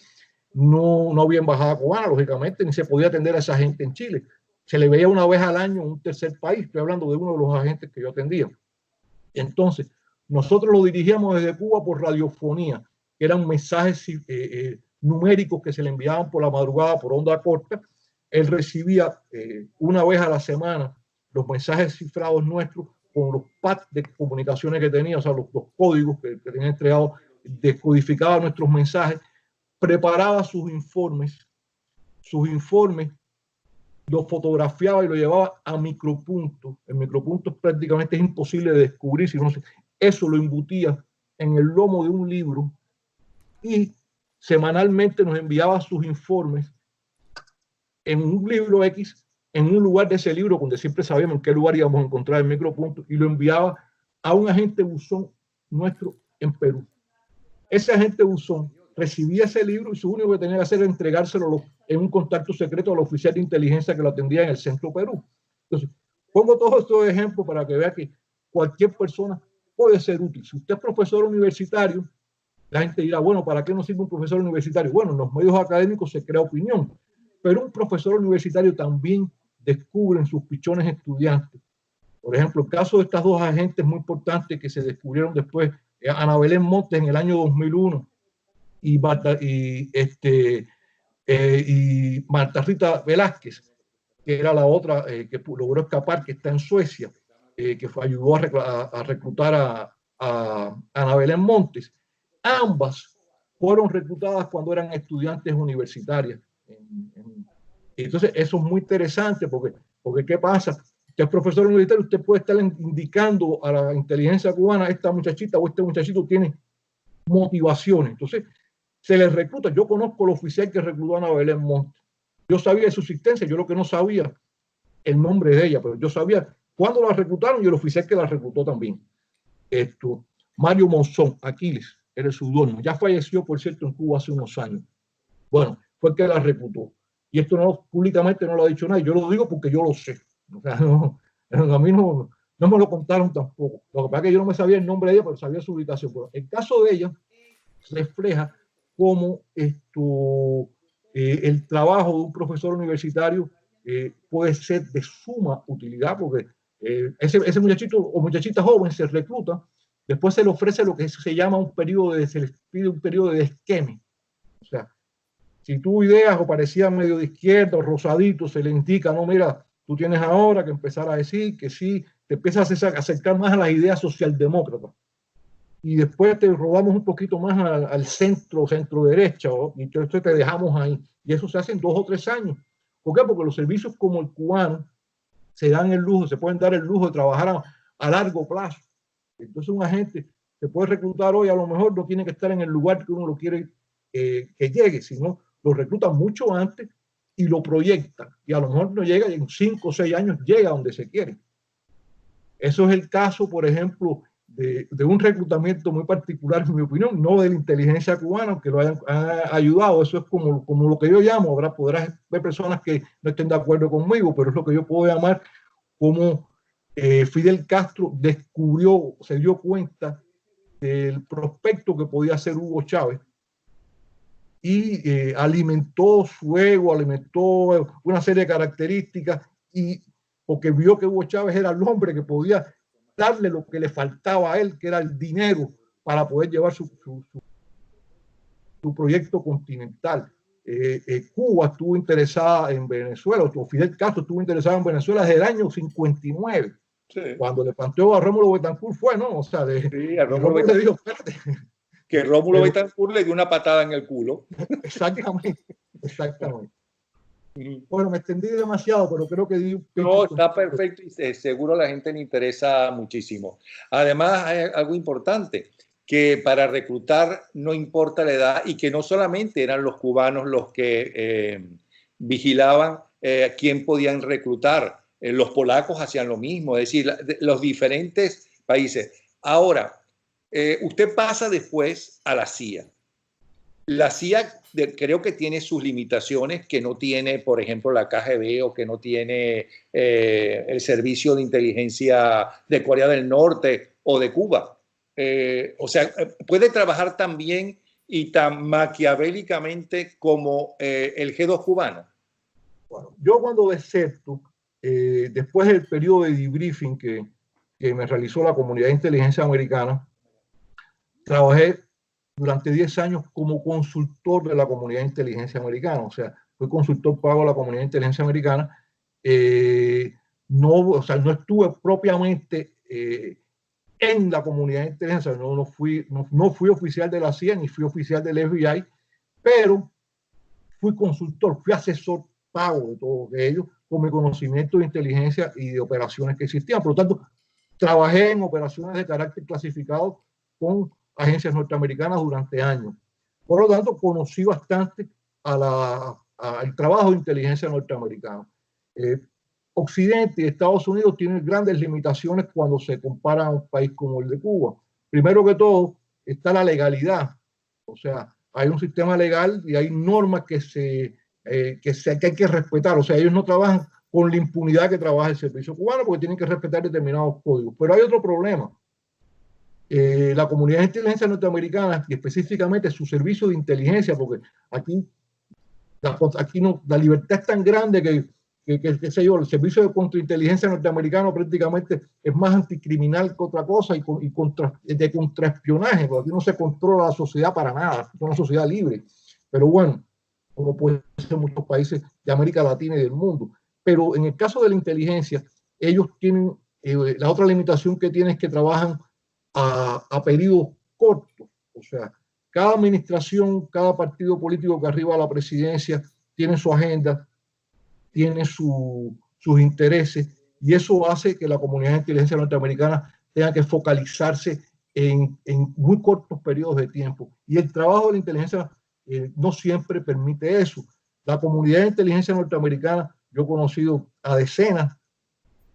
no había embajada cubana, lógicamente, ni se podía atender a esa gente en Chile. Se le veía una vez al año en un tercer país, estoy hablando de uno de los agentes que yo atendía. Entonces, nosotros lo dirigíamos desde Cuba por radiofonía, que eran mensajes numéricos que se le enviaban por la madrugada por onda corta. Él recibía una vez a la semana los mensajes cifrados nuestros con los pads de comunicaciones que tenía, o sea, los códigos que tenían entregados, descodificaba nuestros mensajes, preparaba sus informes, lo fotografiaba y lo llevaba a micropuntos. En micropuntos prácticamente es imposible de descubrir, si no sé. Eso lo embutía en el lomo de un libro y semanalmente nos enviaba sus informes en un libro X, en un lugar de ese libro, donde siempre sabíamos en qué lugar íbamos a encontrar el micropunto, y lo enviaba a un agente buzón nuestro en Perú. Ese agente buzón recibía ese libro y su único que tenía que hacer era entregárselo en un contacto secreto al oficial de inteligencia que lo atendía en el centro Perú. Entonces, pongo todos estos ejemplos para que vea que cualquier persona puede ser útil. Si usted es profesor universitario, la gente dirá, bueno, ¿para qué nos sirve un profesor universitario? Bueno, en los medios académicos se crea opinión, pero un profesor universitario también descubre en sus pichones estudiantes. Por ejemplo, el caso de estas dos agentes muy importantes que se descubrieron después, Ana Belén Montes en el año 2001 y Marta Rita Velázquez, que era la otra que logró escapar, que está en Suecia, que ayudó a reclutar a Ana Belén Montes. Ambas fueron reclutadas cuando eran estudiantes universitarias. Entonces, eso es muy interesante porque ¿qué pasa? Usted es profesor universitario, usted puede estar indicando a la inteligencia cubana, esta muchachita o este muchachito tiene motivaciones. Entonces, se les recluta. Yo conozco al oficial que reclutó a Ana Belén Montes. Yo sabía de su existencia, yo lo que no sabía el nombre de ella, pero yo sabía cuándo la reclutaron y el oficial que la reclutó también. Mario Monzón, Aquiles, era el seudónimo. Ya falleció, por cierto, en Cuba hace unos años. Bueno, fue el que la reclutó. Y esto públicamente no lo ha dicho nadie. Yo lo digo porque yo lo sé. O sea, a mí no me lo contaron tampoco. Lo que pasa es que yo no me sabía el nombre de ella, pero sabía su ubicación. Pero el caso de ella refleja cómo el trabajo de un profesor universitario puede ser de suma utilidad, porque ese muchachito o muchachita joven se recluta, después se le ofrece lo que se llama se les pide un periodo de esquema. O sea, si tu ideas o parecían medio de izquierda o rosadito, se le indica, no, mira, tú tienes ahora que empezar a decir que sí, te empiezas a acercar más a las ideas socialdemócratas. Y después te robamos un poquito más al centro derecha, y entonces te dejamos ahí. Y eso se hace en 2 o 3 años. ¿Por qué? Porque los servicios como el cubano se pueden dar el lujo de trabajar a largo plazo. Entonces un agente se puede reclutar hoy, a lo mejor no tiene que estar en el lugar que uno lo quiere que llegue, sino lo reclutan mucho antes y lo proyectan. Y a lo mejor no llega y en 5 o 6 años llega donde se quiere. Eso es el caso, por ejemplo, de un reclutamiento muy particular, en mi opinión, no de la inteligencia cubana, que lo hayan ayudado. Eso es como lo que yo llamo, podrás ver personas que no estén de acuerdo conmigo, pero es lo que yo puedo llamar como Fidel Castro se dio cuenta del prospecto que podía hacer Hugo Chávez y alimentó su ego, alimentó una serie de características, y porque vio que Hugo Chávez era el hombre que podía darle lo que le faltaba a él, que era el dinero para poder llevar su proyecto continental. Cuba estuvo interesada en Venezuela, o Fidel Castro estuvo interesado en Venezuela desde el año 59. Sí. Cuando le planteó a Rómulo Betancourt ¿no? O sea, sí, a Rómulo le dijo, que Rómulo Betancourt le dio una patada en el culo. Exactamente. Bueno, me extendí demasiado, pero creo que no, está perfecto y seguro a la gente le interesa muchísimo. Además, hay algo importante, que para reclutar no importa la edad y que no solamente eran los cubanos los que vigilaban quién podían reclutar. Los polacos hacían lo mismo, es decir, los diferentes países. Ahora, usted pasa después a la CIA. La CIA creo que tiene sus limitaciones que no tiene, por ejemplo, la KGB o que no tiene el Servicio de Inteligencia de Corea del Norte o de Cuba. O sea, puede trabajar tan bien y tan maquiavélicamente como el G2 cubano. Bueno, yo cuando deserto, después del periodo de debriefing que me realizó la Comunidad de Inteligencia Americana, trabajé durante 10 años como consultor de la Comunidad de Inteligencia Americana. O sea, fui consultor pago de la Comunidad de Inteligencia Americana. No, o sea, no estuve propiamente en la Comunidad de Inteligencia, no fui oficial de la CIA ni fui oficial del FBI, pero fui consultor, fui asesor pago de todos ellos, con mi conocimiento de inteligencia y de operaciones que existían. Por lo tanto, trabajé en operaciones de carácter clasificado con agencias norteamericanas durante años. Por lo tanto, conocí bastante al trabajo de inteligencia norteamericano. Occidente y Estados Unidos tienen grandes limitaciones cuando se compara a un país como el de Cuba. Primero que todo, está la legalidad. O sea, hay un sistema legal y hay normas que hay que respetar. O sea, ellos no trabajan con la impunidad que trabaja el servicio cubano porque tienen que respetar determinados códigos. Pero hay otro problema. La comunidad de inteligencia norteamericana y específicamente su servicio de inteligencia, porque aquí la libertad es tan grande qué sé yo, el servicio de contrainteligencia norteamericano prácticamente es más anticriminal que otra cosa y de contraespionaje, porque aquí no se controla la sociedad para nada, es una sociedad libre. Pero bueno, como puede ser en muchos países de América Latina y del mundo. Pero en el caso de la inteligencia, ellos tienen, la otra limitación que tienen es que trabajan a periodos cortos. O sea, cada administración, cada partido político que arriba a la presidencia tiene su agenda, tiene sus intereses, y eso hace que la comunidad de inteligencia norteamericana tenga que focalizarse en muy cortos periodos de tiempo. Y el trabajo de la inteligencia no siempre permite eso. La comunidad de inteligencia norteamericana, yo he conocido a decenas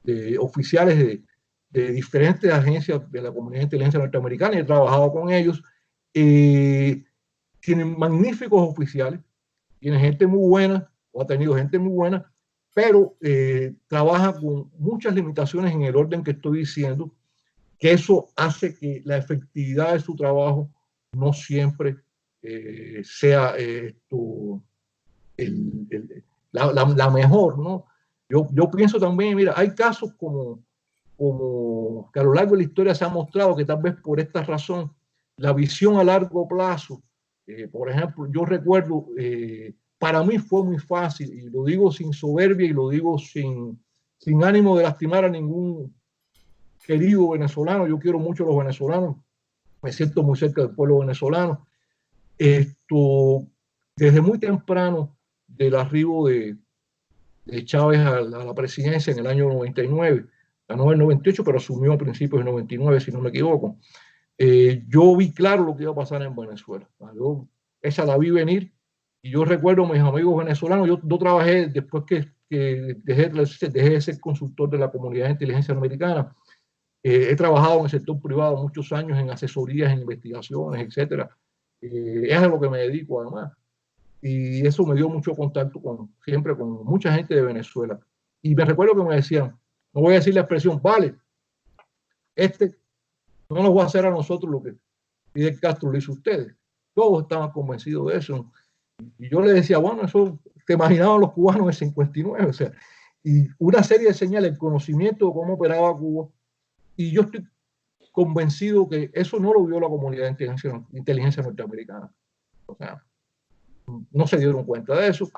de oficiales de diferentes agencias de la comunidad de inteligencia norteamericana y he trabajado con ellos. Tienen magníficos oficiales, tienen gente muy buena, o ha tenido gente muy buena, pero trabaja con muchas limitaciones en el orden que estoy diciendo, que eso hace que la efectividad de su trabajo no siempre sea la mejor, ¿no? Yo pienso también, mira, hay casos como que a lo largo de la historia se ha mostrado que tal vez por esta razón la visión a largo plazo, por ejemplo, yo recuerdo, para mí fue muy fácil, y lo digo sin soberbia y lo digo sin ánimo de lastimar a ningún querido venezolano. Yo quiero mucho a los venezolanos, me siento muy cerca del pueblo venezolano. Desde muy temprano del arribo de Chávez a la presidencia en el año 99, ganó en el 98, pero asumió a principios del 99, si no me equivoco. Yo vi claro lo que iba a pasar en Venezuela. Esa la vi venir y yo recuerdo a mis amigos venezolanos. Yo trabajé después que dejé de ser consultor de la comunidad de inteligencia americana. He trabajado en el sector privado muchos años en asesorías, en investigaciones, etcétera. Es a lo que me dedico además. Y eso me dio mucho contacto siempre con mucha gente de Venezuela. Y me recuerdo que me decían, no voy a decir la expresión, vale, no nos va a hacer a nosotros lo que Fidel Castro le hizo a ustedes. Todos estaban convencidos de eso. Y yo le decía, bueno, eso te imaginaban los cubanos en el 59, o sea, y una serie de señales, el conocimiento de cómo operaba Cuba, y yo estoy convencido que eso no lo vio la comunidad de inteligencia norteamericana. O sea, no se dieron cuenta de eso.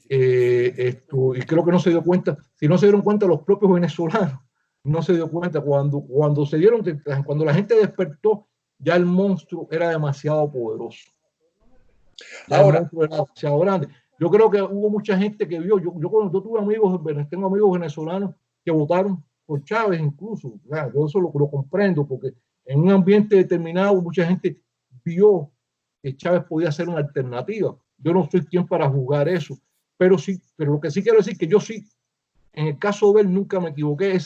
Y creo que no se dio cuenta, si no se dieron cuenta los propios venezolanos, no se dio cuenta cuando se dieron, cuando la gente despertó, ya el monstruo era demasiado poderoso. Ahora, el monstruo era demasiado grande. Yo creo que hubo mucha gente que vio, yo tuve amigos, tengo amigos venezolanos que votaron por Chávez incluso. Yo eso lo comprendo, porque en un ambiente determinado mucha gente vio que Chávez podía ser una alternativa. Yo no soy quien para juzgar eso, pero lo que sí quiero decir es que yo sí, en el caso de él nunca me equivoqué,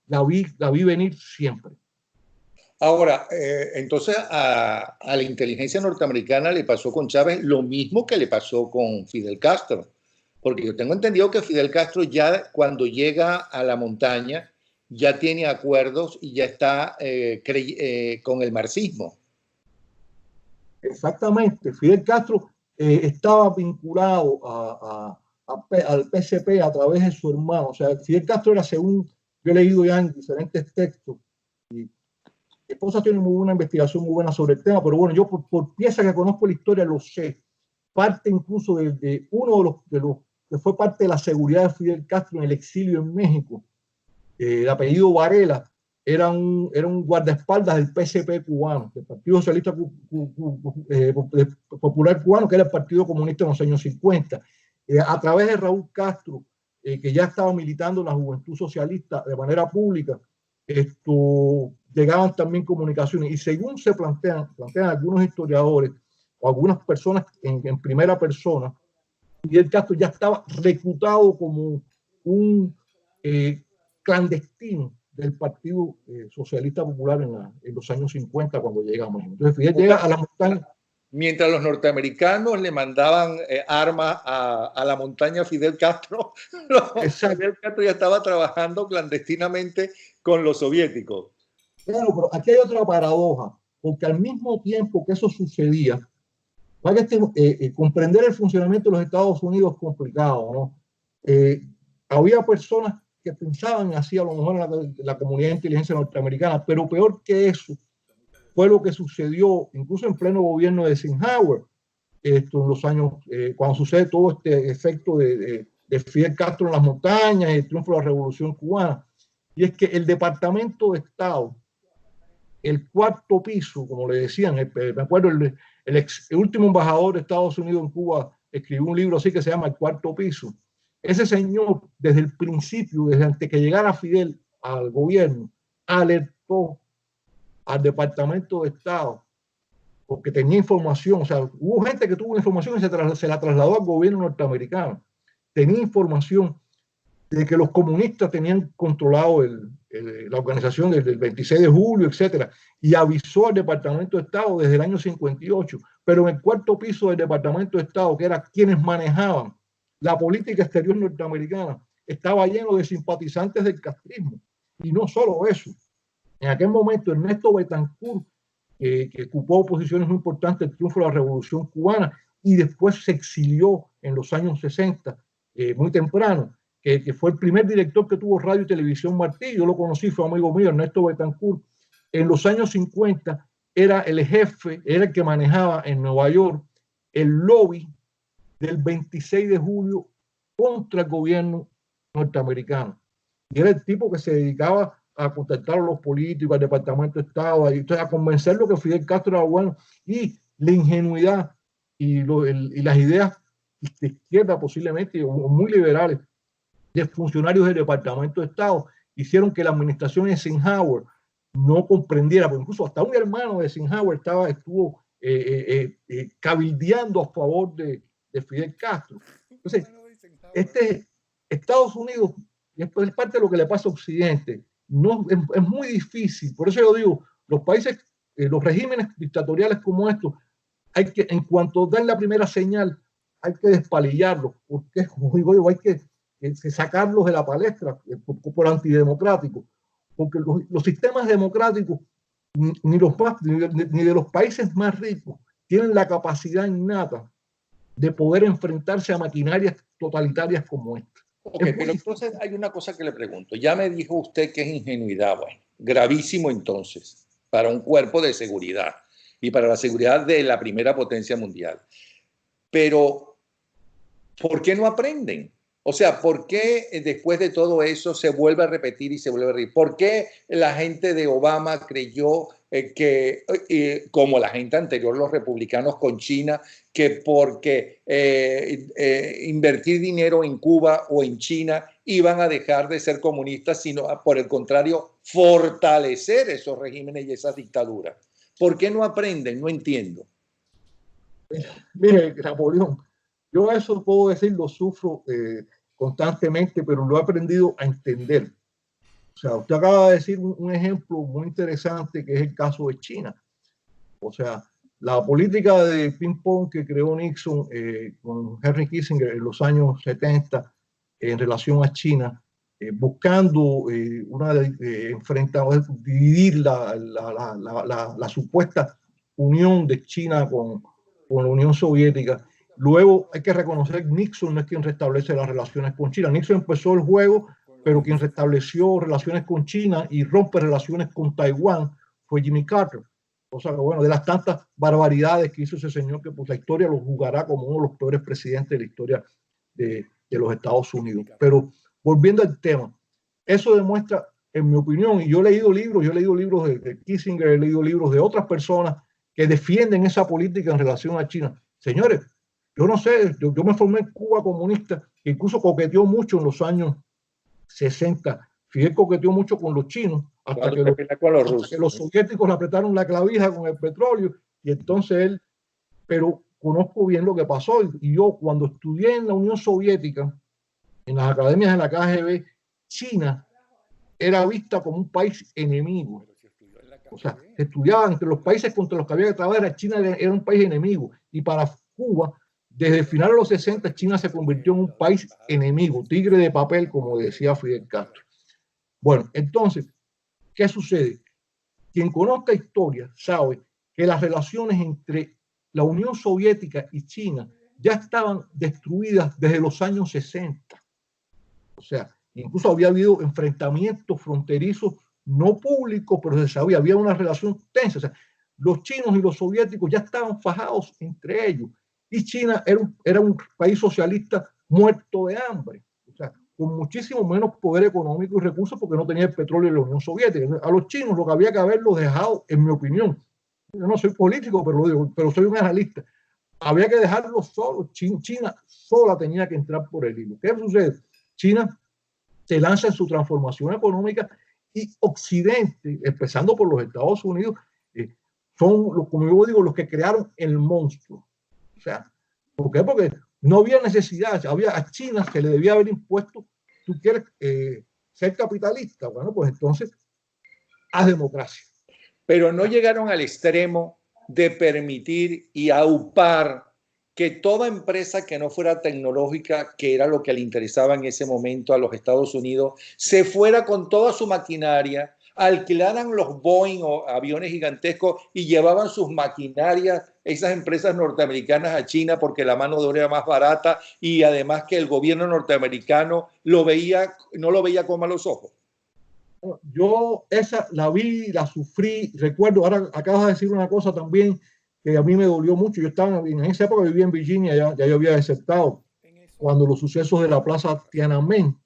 la vi venir siempre. Ahora, entonces a la inteligencia norteamericana le pasó con Chávez lo mismo que le pasó con Fidel Castro, porque yo tengo entendido que Fidel Castro ya cuando llega a la montaña ya tiene acuerdos y ya está con el marxismo. Exactamente. Fidel Castro estaba vinculado al PSP a través de su hermano. O sea, Fidel Castro era, según yo he leído ya en diferentes textos, y mi esposa tiene muy buena investigación, muy buena sobre el tema, pero bueno, yo por pieza que conozco la historia lo sé. Parte incluso de uno de los que fue parte de la seguridad de Fidel Castro en el exilio en México, el apellido Varela, era un guardaespaldas del PSP cubano, del Partido Socialista Popular Cubano, que era el Partido Comunista en los años 50. A través de Raúl Castro, que ya estaba militando en la Juventud Socialista de manera pública, llegaban también comunicaciones. Y según se plantean algunos historiadores o algunas personas en primera persona, Fidel Castro ya estaba reclutado como un clandestino del Partido Socialista Popular en los años 50 cuando llega a México. Entonces Fidel llega a la montaña. Mientras los norteamericanos le mandaban armas a la montaña Fidel Castro, Fidel Castro ya estaba trabajando clandestinamente con los soviéticos. Claro, pero aquí hay otra paradoja, porque al mismo tiempo que eso sucedía, comprender el funcionamiento de los Estados Unidos es complicado, ¿no? Había personas que pensaban así, a lo mejor en la comunidad de inteligencia norteamericana, pero peor que eso fue lo que sucedió incluso en pleno gobierno de Eisenhower, en los años, cuando sucede todo este efecto de Fidel Castro en las montañas, el triunfo de la Revolución Cubana, y es que el Departamento de Estado, el cuarto piso, como le decían, me acuerdo, el último embajador de Estados Unidos en Cuba escribió un libro así que se llama El Cuarto Piso. Ese señor, desde el principio, desde antes que llegara Fidel al gobierno, alertó al Departamento de Estado porque tenía información. O sea, hubo gente que tuvo información y se la trasladó al gobierno norteamericano. Tenía información de que los comunistas tenían controlado la organización desde el 26 de julio, etcétera, y avisó al Departamento de Estado desde el año 58, pero en el cuarto piso del Departamento de Estado, que era quienes manejaban la política exterior norteamericana, estaba lleno de simpatizantes del castrismo. Y no solo eso, en aquel momento Ernesto Betancourt, que ocupó posiciones muy importantes el triunfo de la Revolución Cubana y después se exilió en los años 60, muy temprano, que fue el primer director que tuvo Radio y Televisión Martí. Yo lo conocí, fue amigo mío, Ernesto Betancourt. En los años 50 era el jefe, era el que manejaba en Nueva York el lobby del 26 de julio contra el gobierno norteamericano. Y era el tipo que se dedicaba a contactar a los políticos, al Departamento de Estado, a convencerlo que Fidel Castro era bueno. Y la ingenuidad y las ideas de izquierda posiblemente, o muy liberales, de funcionarios del Departamento de Estado, hicieron que la administración de Eisenhower no comprendiera, porque incluso hasta un hermano de Eisenhower estuvo cabildeando a favor de Fidel Castro. Entonces, Estados Unidos, y es parte de lo que le pasa a Occidente, no, es muy difícil. Por eso yo digo, los países, los regímenes dictatoriales como estos, hay que, en cuanto dan la primera señal, hay que despalillarlos, porque, como digo yo, hay que sacarlos de la palestra por antidemocráticos, porque los sistemas democráticos, ni de los países más ricos, tienen la capacidad innata de poder enfrentarse a maquinarias totalitarias como esta. Okay, pero entonces hay una cosa que le pregunto. Ya me dijo usted que es ingenuidad. Bueno, gravísimo entonces para un cuerpo de seguridad y para la seguridad de la primera potencia mundial. Pero, ¿por qué no aprenden? O sea, ¿por qué después de todo eso se vuelve a repetir y se vuelve a repetir? ¿Por qué la gente de Obama creyó como la gente anterior, los republicanos con China, que porque invertir dinero en Cuba o en China iban a dejar de ser comunistas, sino por el contrario, fortalecer esos regímenes y esas dictaduras? ¿Por qué no aprenden? No entiendo. Mire, Napoleón, yo eso puedo decir, lo sufro constantemente, pero lo he aprendido a entender. O sea, usted acaba de decir un ejemplo muy interesante que es el caso de China. O sea, la política de ping-pong que creó Nixon con Henry Kissinger en los años 70 en relación a China, buscando dividir la supuesta unión de China con la Unión Soviética. Luego hay que reconocer que Nixon no es quien restablece las relaciones con China. Nixon empezó el juego, pero quien restableció relaciones con China y rompe relaciones con Taiwán fue Jimmy Carter. O sea, que bueno, de las tantas barbaridades que hizo ese señor, que pues la historia lo juzgará como uno de los peores presidentes de la historia de los Estados Unidos. Pero volviendo al tema, eso demuestra, en mi opinión, y yo he leído libros de Kissinger, he leído libros de otras personas que defienden esa política en relación a China. Señores, yo no sé, yo me formé en Cuba comunista, que incluso coqueteó mucho en los años 60. Fidel coqueteó mucho con los chinos, hasta que los soviéticos le apretaron la clavija con el petróleo, y entonces él, pero conozco bien lo que pasó, y yo cuando estudié en la Unión Soviética, en las academias de la KGB, China era vista como un país enemigo. O sea, se estudiaba entre los países contra los que había que trabajar, China era un país enemigo, y para Cuba, desde el final de los 60, China se convirtió en un país enemigo, tigre de papel, como decía Fidel Castro. Bueno, entonces, ¿qué sucede? Quien conozca historia sabe que las relaciones entre la Unión Soviética y China ya estaban destruidas desde los años 60. O sea, incluso había habido enfrentamientos fronterizos no públicos, pero se sabía, había una relación tensa. O sea, los chinos y los soviéticos ya estaban fajados entre ellos. Y China era un país socialista muerto de hambre. O sea, con muchísimo menos poder económico y recursos porque no tenía el petróleo de la Unión Soviética. A los chinos lo que había que haberlos dejado, en mi opinión, yo no soy político, pero lo digo, pero soy un analista, había que dejarlos solos. China sola tenía que entrar por el hilo. ¿Qué sucede? China se lanza en su transformación económica y Occidente, empezando por los Estados Unidos, son, como yo digo, los que crearon el monstruo. O sea, ¿por qué? Porque no había necesidad, a China se le debía haber impuesto, tú quieres ser capitalista, bueno, pues entonces haz democracia. Pero no llegaron al extremo de permitir y aupar que toda empresa que no fuera tecnológica, que era lo que le interesaba en ese momento a los Estados Unidos, se fuera con toda su maquinaria, alquilaran los Boeing o aviones gigantescos y llevaban sus maquinarias, esas empresas norteamericanas, a China porque la mano de obra era más barata y además que el gobierno norteamericano no lo veía con malos ojos. Yo esa la vi, la sufrí, recuerdo, ahora acabas de decir una cosa también que a mí me dolió mucho. Yo estaba en esa época, vivía en Virginia, ya yo había desertado cuando los sucesos de la plaza Tiananmen,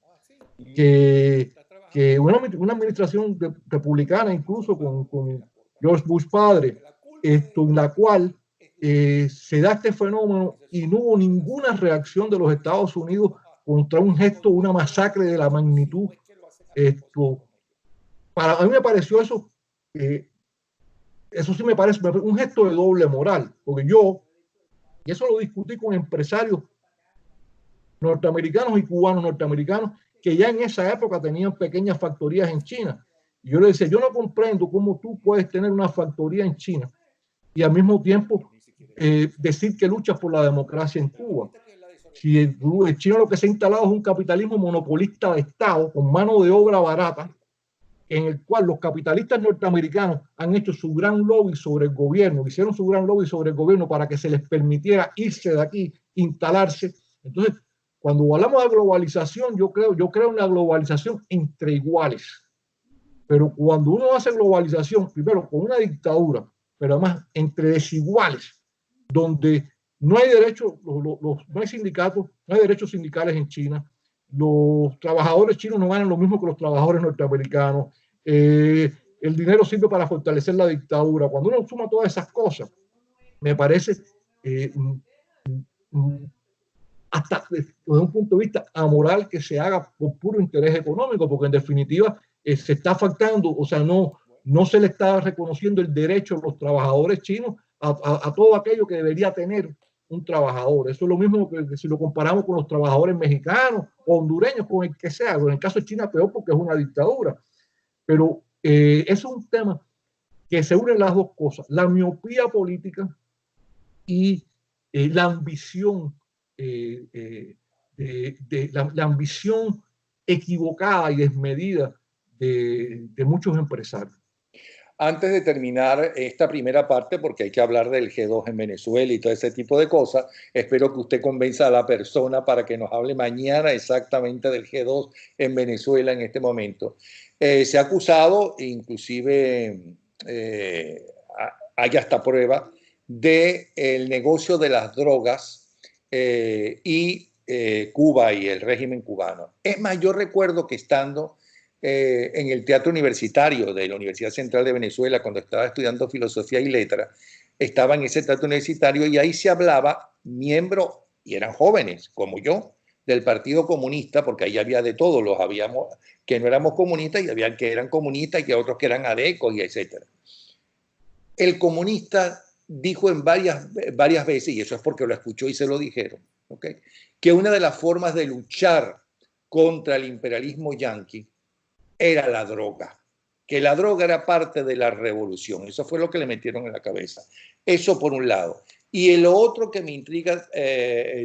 que una administración republicana, incluso con George Bush padre, en la cual se da este fenómeno y no hubo ninguna reacción de los Estados Unidos contra un gesto, una masacre de la magnitud. A mí me pareció eso, eso sí me parece un gesto de doble moral, porque y eso lo discutí con empresarios norteamericanos y cubanos norteamericanos que ya en esa época tenían pequeñas factorías en China. Y yo le decía, yo no comprendo cómo tú puedes tener una factoría en China y al mismo tiempo decir que luchas por la democracia en Cuba. Si el chino lo que se ha instalado es un capitalismo monopolista de Estado con mano de obra barata, en el cual los capitalistas norteamericanos han hecho su gran lobby sobre el gobierno, hicieron su gran lobby sobre el gobierno para que se les permitiera irse de aquí, instalarse. Entonces, cuando hablamos de globalización, yo creo en la globalización entre iguales. Pero cuando uno hace globalización, primero con una dictadura, pero además entre desiguales, donde no hay derechos, no hay sindicatos, no hay derechos sindicales en China, los trabajadores chinos no ganan lo mismo que los trabajadores norteamericanos, el dinero sirve para fortalecer la dictadura. Cuando uno suma todas esas cosas, me parece hasta desde un punto de vista amoral que se haga por puro interés económico, porque en definitiva se está faltando, o sea, no se le está reconociendo el derecho a los trabajadores chinos a todo aquello que debería tener un trabajador. Eso es lo mismo que si lo comparamos con los trabajadores mexicanos o hondureños, con el que sea. En el caso de China, peor porque es una dictadura. Pero es un tema que se unen las dos cosas, la miopía política y la ambición, la ambición equivocada y desmedida de muchos empresarios. Antes de terminar esta primera parte, porque hay que hablar del G2 en Venezuela y todo ese tipo de cosas, espero que usted convenza a la persona para que nos hable mañana exactamente del G2 en Venezuela en este momento. Se ha acusado, inclusive hay hasta prueba, del negocio de las drogas y Cuba y el régimen cubano. Es más, yo recuerdo que estando en el teatro universitario de la Universidad Central de Venezuela, cuando estaba estudiando filosofía y letras, estaba en ese teatro universitario y ahí se hablaba miembros, y eran jóvenes como yo, del Partido Comunista, porque ahí había de todo, los habíamos que no éramos comunistas y había que eran comunistas y que otros que eran adecos y etcétera. El comunista dijo en varias veces, y eso es porque lo escuchó y se lo dijeron, ¿okay?, que una de las formas de luchar contra el imperialismo yanqui era la droga, que la droga era parte de la revolución. Eso fue lo que le metieron en la cabeza. Eso por un lado. Y lo otro que me intriga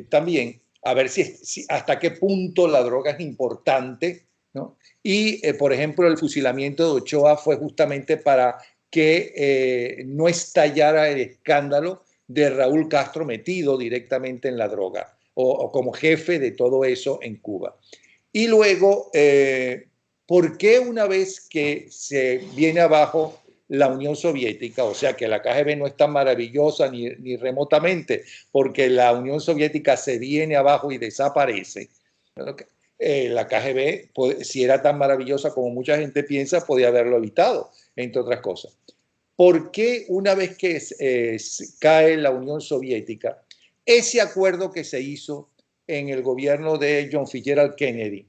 también, a ver si hasta qué punto la droga es importante, ¿no? Y, por ejemplo, el fusilamiento de Ochoa fue justamente para que no estallara el escándalo de Raúl Castro metido directamente en la droga o como jefe de todo eso en Cuba. Y luego, ¿por qué una vez que se viene abajo la Unión Soviética, o sea que la KGB no es tan maravillosa ni remotamente, porque la Unión Soviética se viene abajo y desaparece, la KGB, si era tan maravillosa como mucha gente piensa, podía haberlo evitado, entre otras cosas? ¿Por qué una vez que cae la Unión Soviética, ese acuerdo que se hizo en el gobierno de John Fitzgerald Kennedy,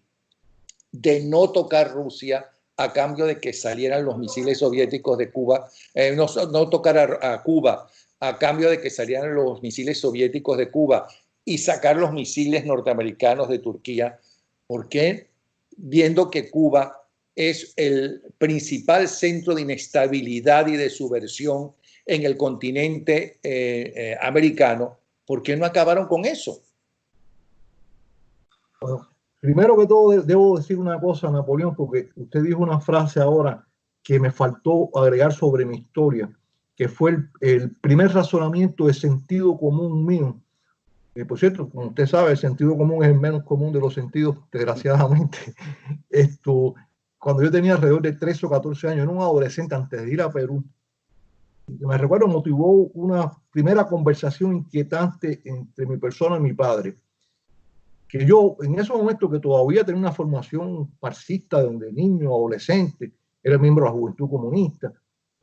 de no tocar Rusia a cambio de que salieran los misiles soviéticos de Cuba, no tocar a Cuba a cambio de que salieran los misiles soviéticos de Cuba y sacar los misiles norteamericanos de Turquía? ¿Por qué, viendo que Cuba es el principal centro de inestabilidad y de subversión en el continente americano, por qué no acabaron con eso? Bueno, primero que todo, debo decir una cosa, Napoleón, porque usted dijo una frase ahora que me faltó agregar sobre mi historia, que fue el primer razonamiento de sentido común mío. Por cierto, como usted sabe, el sentido común es el menos común de los sentidos, desgraciadamente. Cuando yo tenía alrededor de 13 o 14 años, era un adolescente antes de ir a Perú. Me recuerdo, motivó una primera conversación inquietante entre mi persona y mi padre. Que yo, en ese momento que todavía tenía una formación marxista, donde niño, adolescente, era miembro de la Juventud Comunista,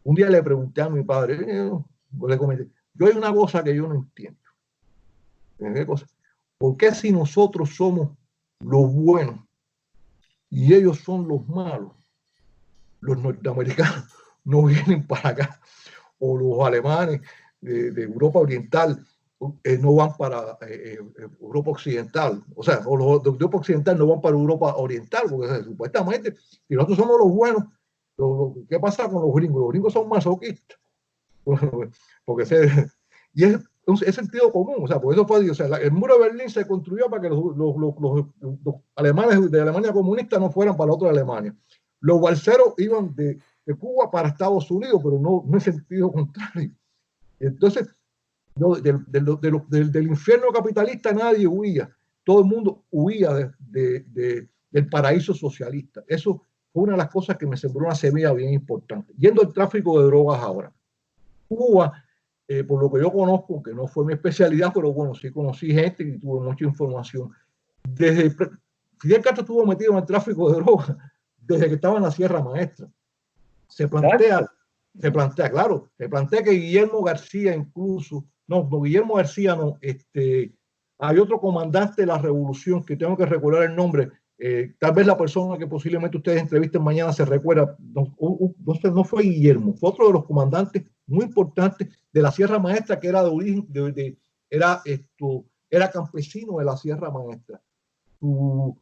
un día le pregunté a mi padre, le comenté, yo hay una cosa que yo no entiendo. ¿Qué cosa? ¿Por qué si nosotros somos los buenos y ellos son los malos, los norteamericanos no vienen para acá, o los alemanes de Europa Oriental no van para Europa Occidental, o sea, o los de Europa Occidental no van para Europa Oriental, porque supuestamente, si nosotros somos los buenos, ¿qué pasa con los gringos? Los gringos son masoquistas, porque y es sentido común, o sea, por eso fue, o sea, el muro de Berlín se construyó para que los alemanes de Alemania comunista no fueran para la otra Alemania. Los balseros iban de Cuba para Estados Unidos, pero no en sentido contrario. Entonces, del infierno capitalista nadie huía, todo el mundo huía del paraíso socialista. Eso fue una de las cosas que me sembró una semilla bien importante. Yendo al tráfico de drogas ahora. Cuba, por lo que yo conozco, que no fue mi especialidad, pero bueno, sí conocí gente y tuve mucha información. Fidel Castro estuvo metido en el tráfico de drogas desde que estaba en la Sierra Maestra. Se plantea, claro, se plantea que Guillermo García incluso, Guillermo García no, hay otro comandante de la revolución que tengo que recordar el nombre, tal vez la persona que posiblemente ustedes entrevisten mañana se recuerda, no fue Guillermo, fue otro de los comandantes muy importantes de la Sierra Maestra, que era de origen, era campesino de la Sierra Maestra. Su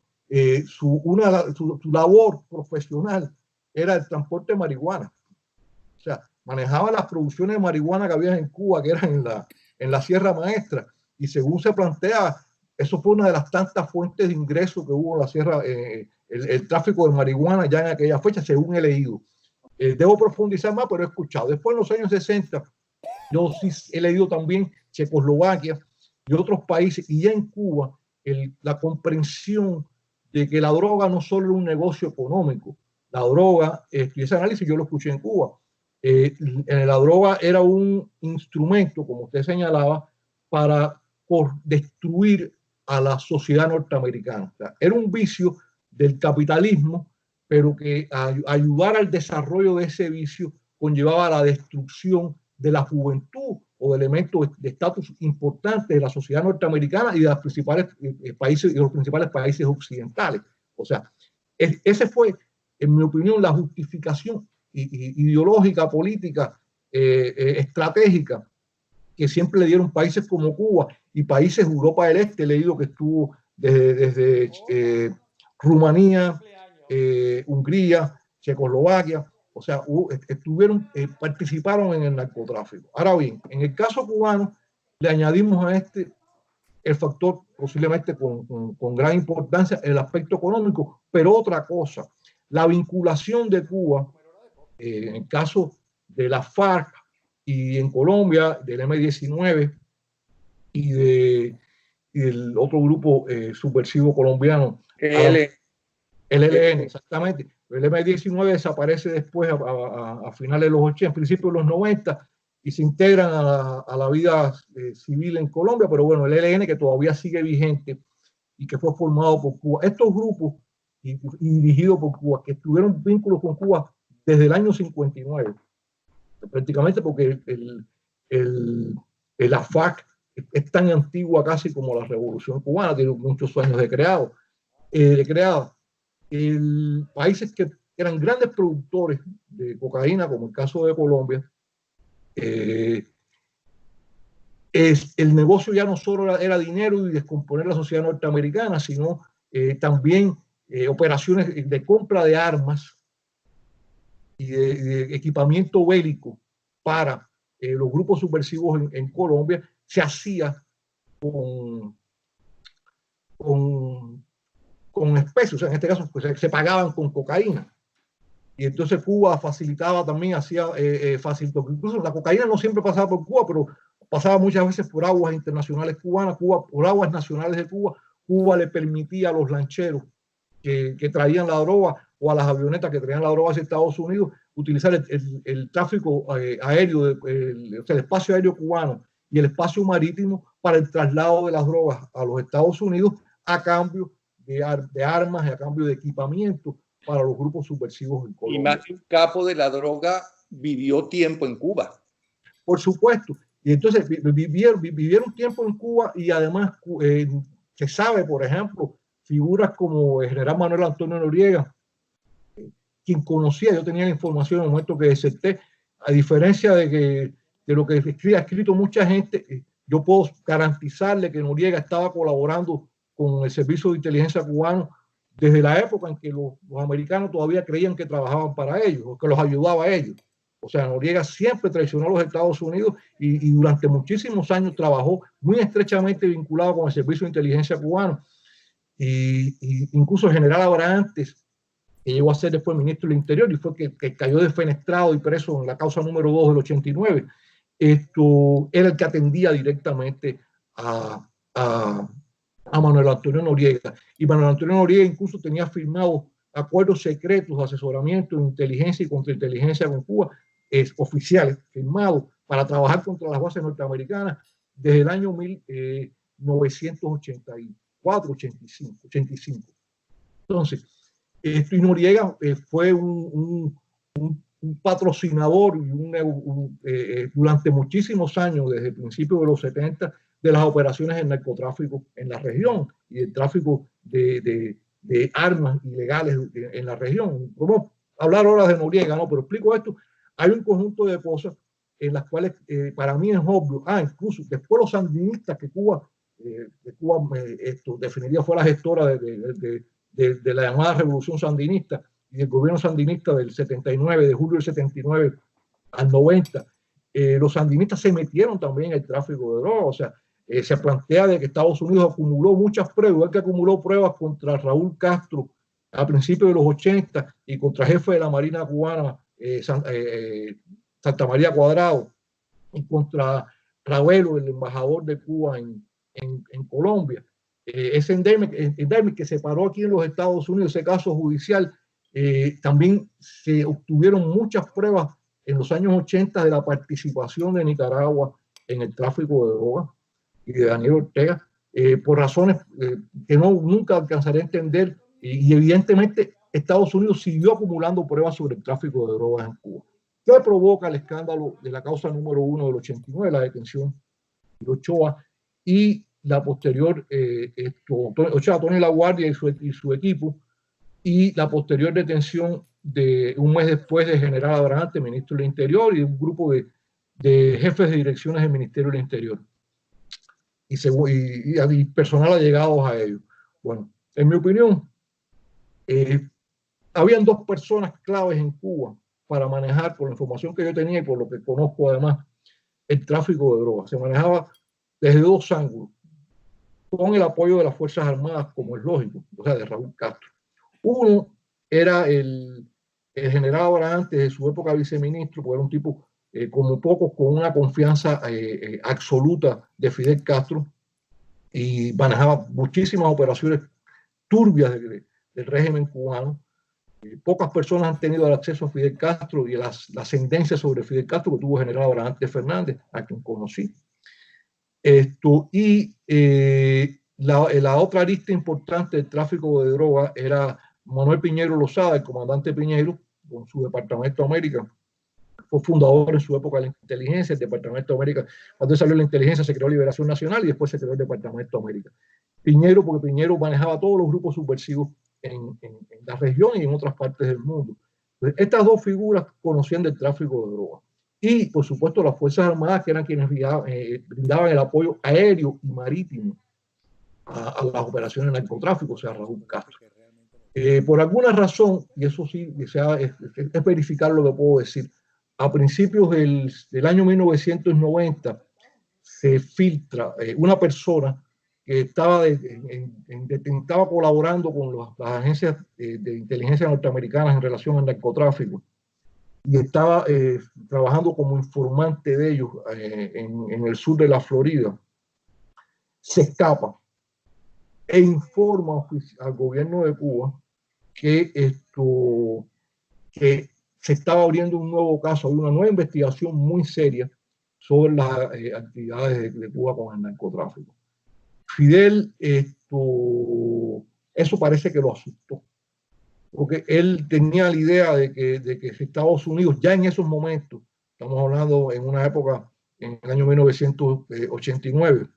labor profesional era el transporte de marihuana. O sea, manejaba las producciones de marihuana que había en Cuba, que eran en la Sierra Maestra, y según se plantea, eso fue una de las tantas fuentes de ingresos que hubo en la Sierra, el tráfico de marihuana ya en aquella fecha, según he leído. Debo profundizar más, pero he escuchado. Después, en los años 60, yo sí he leído también Checoslovaquia y otros países, y ya en Cuba, la comprensión de que la droga no solo es un negocio económico, la droga, y ese análisis yo lo escuché en Cuba, la droga era un instrumento, como usted señalaba, para destruir a la sociedad norteamericana. O sea, era un vicio del capitalismo, pero que ayudar al desarrollo de ese vicio conllevaba la destrucción de la juventud o de elementos de estatus importantes de la sociedad norteamericana y de los principales países y los principales países occidentales. O sea, ese fue, en mi opinión, la justificación ideológica, política, estratégica que siempre le dieron países como Cuba y países de Europa del Este. He leído que estuvo desde Rumanía, Hungría, Checoslovaquia. O sea, participaron en el narcotráfico. Ahora bien, en el caso cubano, le añadimos a el factor posiblemente con gran importancia, el aspecto económico, pero otra cosa, la vinculación de Cuba, en el caso de la FARC y en Colombia, del M-19 y del otro grupo subversivo colombiano, el ELN, exactamente. El M-19 desaparece después a finales de los 80, principios de los 90, y se integran a la vida civil en Colombia, pero bueno, el ELN que todavía sigue vigente y que fue formado por Cuba. Estos grupos y dirigidos por Cuba, que tuvieron vínculos con Cuba desde el año 59, prácticamente porque la FARC es tan antigua casi como la Revolución Cubana, tiene muchos años de creada. Países que eran grandes productores de cocaína, como el caso de Colombia, el negocio ya no solo era dinero y descomponer la sociedad norteamericana, sino también operaciones de compra de armas y de equipamiento bélico para los grupos subversivos en Colombia se hacía con especies, o sea, en este caso pues, se pagaban con cocaína. Y entonces Cuba facilitaba también, facilitó. Incluso la cocaína no siempre pasaba por Cuba, pero pasaba muchas veces por aguas internacionales cubanas, por aguas nacionales de Cuba. Cuba le permitía a los lancheros que traían la droga o a las avionetas que traían la droga hacia Estados Unidos utilizar el tráfico aéreo, o sea, el espacio aéreo cubano y el espacio marítimo para el traslado de las drogas a los Estados Unidos a cambio de armas y a cambio de equipamiento para los grupos subversivos en Colombia. Y más de un capo de la droga vivió tiempo en Cuba. Por supuesto. Y entonces vivieron tiempo en Cuba y además se sabe, por ejemplo, figuras como el general Manuel Antonio Noriega, quien conocía, yo tenía la información en el momento que deserté, a diferencia de lo que ha escrito mucha gente, yo puedo garantizarle que Noriega estaba colaborando con el servicio de inteligencia cubano desde la época en que los americanos todavía creían que trabajaban para ellos, o que los ayudaba a ellos. O sea, Noriega siempre traicionó a los Estados Unidos y durante muchísimos años trabajó muy estrechamente vinculado con el servicio de inteligencia cubano. Y incluso el general Abrantes, que llegó a ser después ministro del Interior y fue que cayó defenestrado y preso en la causa número 2 del 89, era el que atendía directamente a Manuel Antonio Noriega. Y Manuel Antonio Noriega incluso tenía firmado acuerdos secretos de asesoramiento de inteligencia y contrainteligencia con Cuba, oficiales, firmados para trabajar contra las bases norteamericanas desde el año 1984, 85. Entonces, y Noriega fue un patrocinador durante muchísimos años, desde principios de los 70, de las operaciones de narcotráfico en la región y el tráfico de armas ilegales en la región. Vamos a hablar ahora de Noriega, ¿no? Pero explico esto. Hay un conjunto de cosas en las cuales para mí es obvio. Incluso después los sandinistas que Cuba definiría fue la gestora de la llamada revolución sandinista, y del gobierno sandinista del 79, de julio del 79 al 90, los sandinistas se metieron también en el tráfico de drogas. O sea, se plantea de que Estados Unidos acumuló muchas pruebas, igual que acumuló pruebas contra Raúl Castro a principios de los 80 y contra el jefe de la Marina cubana, Santa María Cuadrado, y contra Ravelo, el embajador de Cuba en Colombia. Ese endemic que se paró aquí en los Estados Unidos, ese caso judicial, también se obtuvieron muchas pruebas en los años 80 de la participación de Nicaragua en el tráfico de drogas y de Daniel Ortega, por razones que nunca alcanzaré a entender, y evidentemente Estados Unidos siguió acumulando pruebas sobre el tráfico de drogas en Cuba. ¿Qué provoca el escándalo de la causa número 1 del 89, la detención de Ochoa y la posterior, Ochoa, Tony LaGuardia y su equipo, y la posterior detención de un mes después de General Abrahante, ministro del Interior, y un grupo de jefes de direcciones del Ministerio del Interior y personal allegados a ellos? Bueno, en mi opinión, habían dos personas claves en Cuba para manejar, por la información que yo tenía y por lo que conozco además, el tráfico de drogas. Se manejaba desde dos ángulos, con el apoyo de las Fuerzas Armadas, como es lógico, o sea, de Raúl Castro. Uno era el general Abrahante, de su época viceministro, porque era un tipo, como pocos, con una confianza absoluta de Fidel Castro, y manejaba muchísimas operaciones turbias del régimen cubano. Pocas personas han tenido el acceso a Fidel Castro y a la ascendencia sobre Fidel Castro que tuvo el general Abrahante Fernández, a quien conocí. La otra arista importante del tráfico de drogas era Manuel Piñero Lozada, el comandante Piñero, con su Departamento de América. Fue fundador en su época de la inteligencia, el Departamento de América. Cuando salió la inteligencia se creó Liberación Nacional y después se creó el Departamento de América. Piñero, porque Piñero manejaba todos los grupos subversivos en la región y en otras partes del mundo. Entonces, estas dos figuras conocían del tráfico de drogas. Y, por supuesto, las Fuerzas Armadas, que eran quienes brindaban el apoyo aéreo y marítimo a las operaciones de narcotráfico, o sea, Raúl Castro. Por alguna razón, y eso sí, es verificar lo que puedo decir, a principios del año 1990 se filtra una persona que estaba colaborando con las agencias de inteligencia norteamericanas en relación al narcotráfico y estaba trabajando como informante de ellos en el sur de la Florida. Se escapa e informa al gobierno de Cuba que se estaba abriendo un nuevo caso, una nueva investigación muy seria sobre las actividades de Cuba con el narcotráfico. Fidel, eso parece que lo asustó, porque él tenía la idea de que Estados Unidos, ya en esos momentos, estamos hablando en una época, en el año 1989,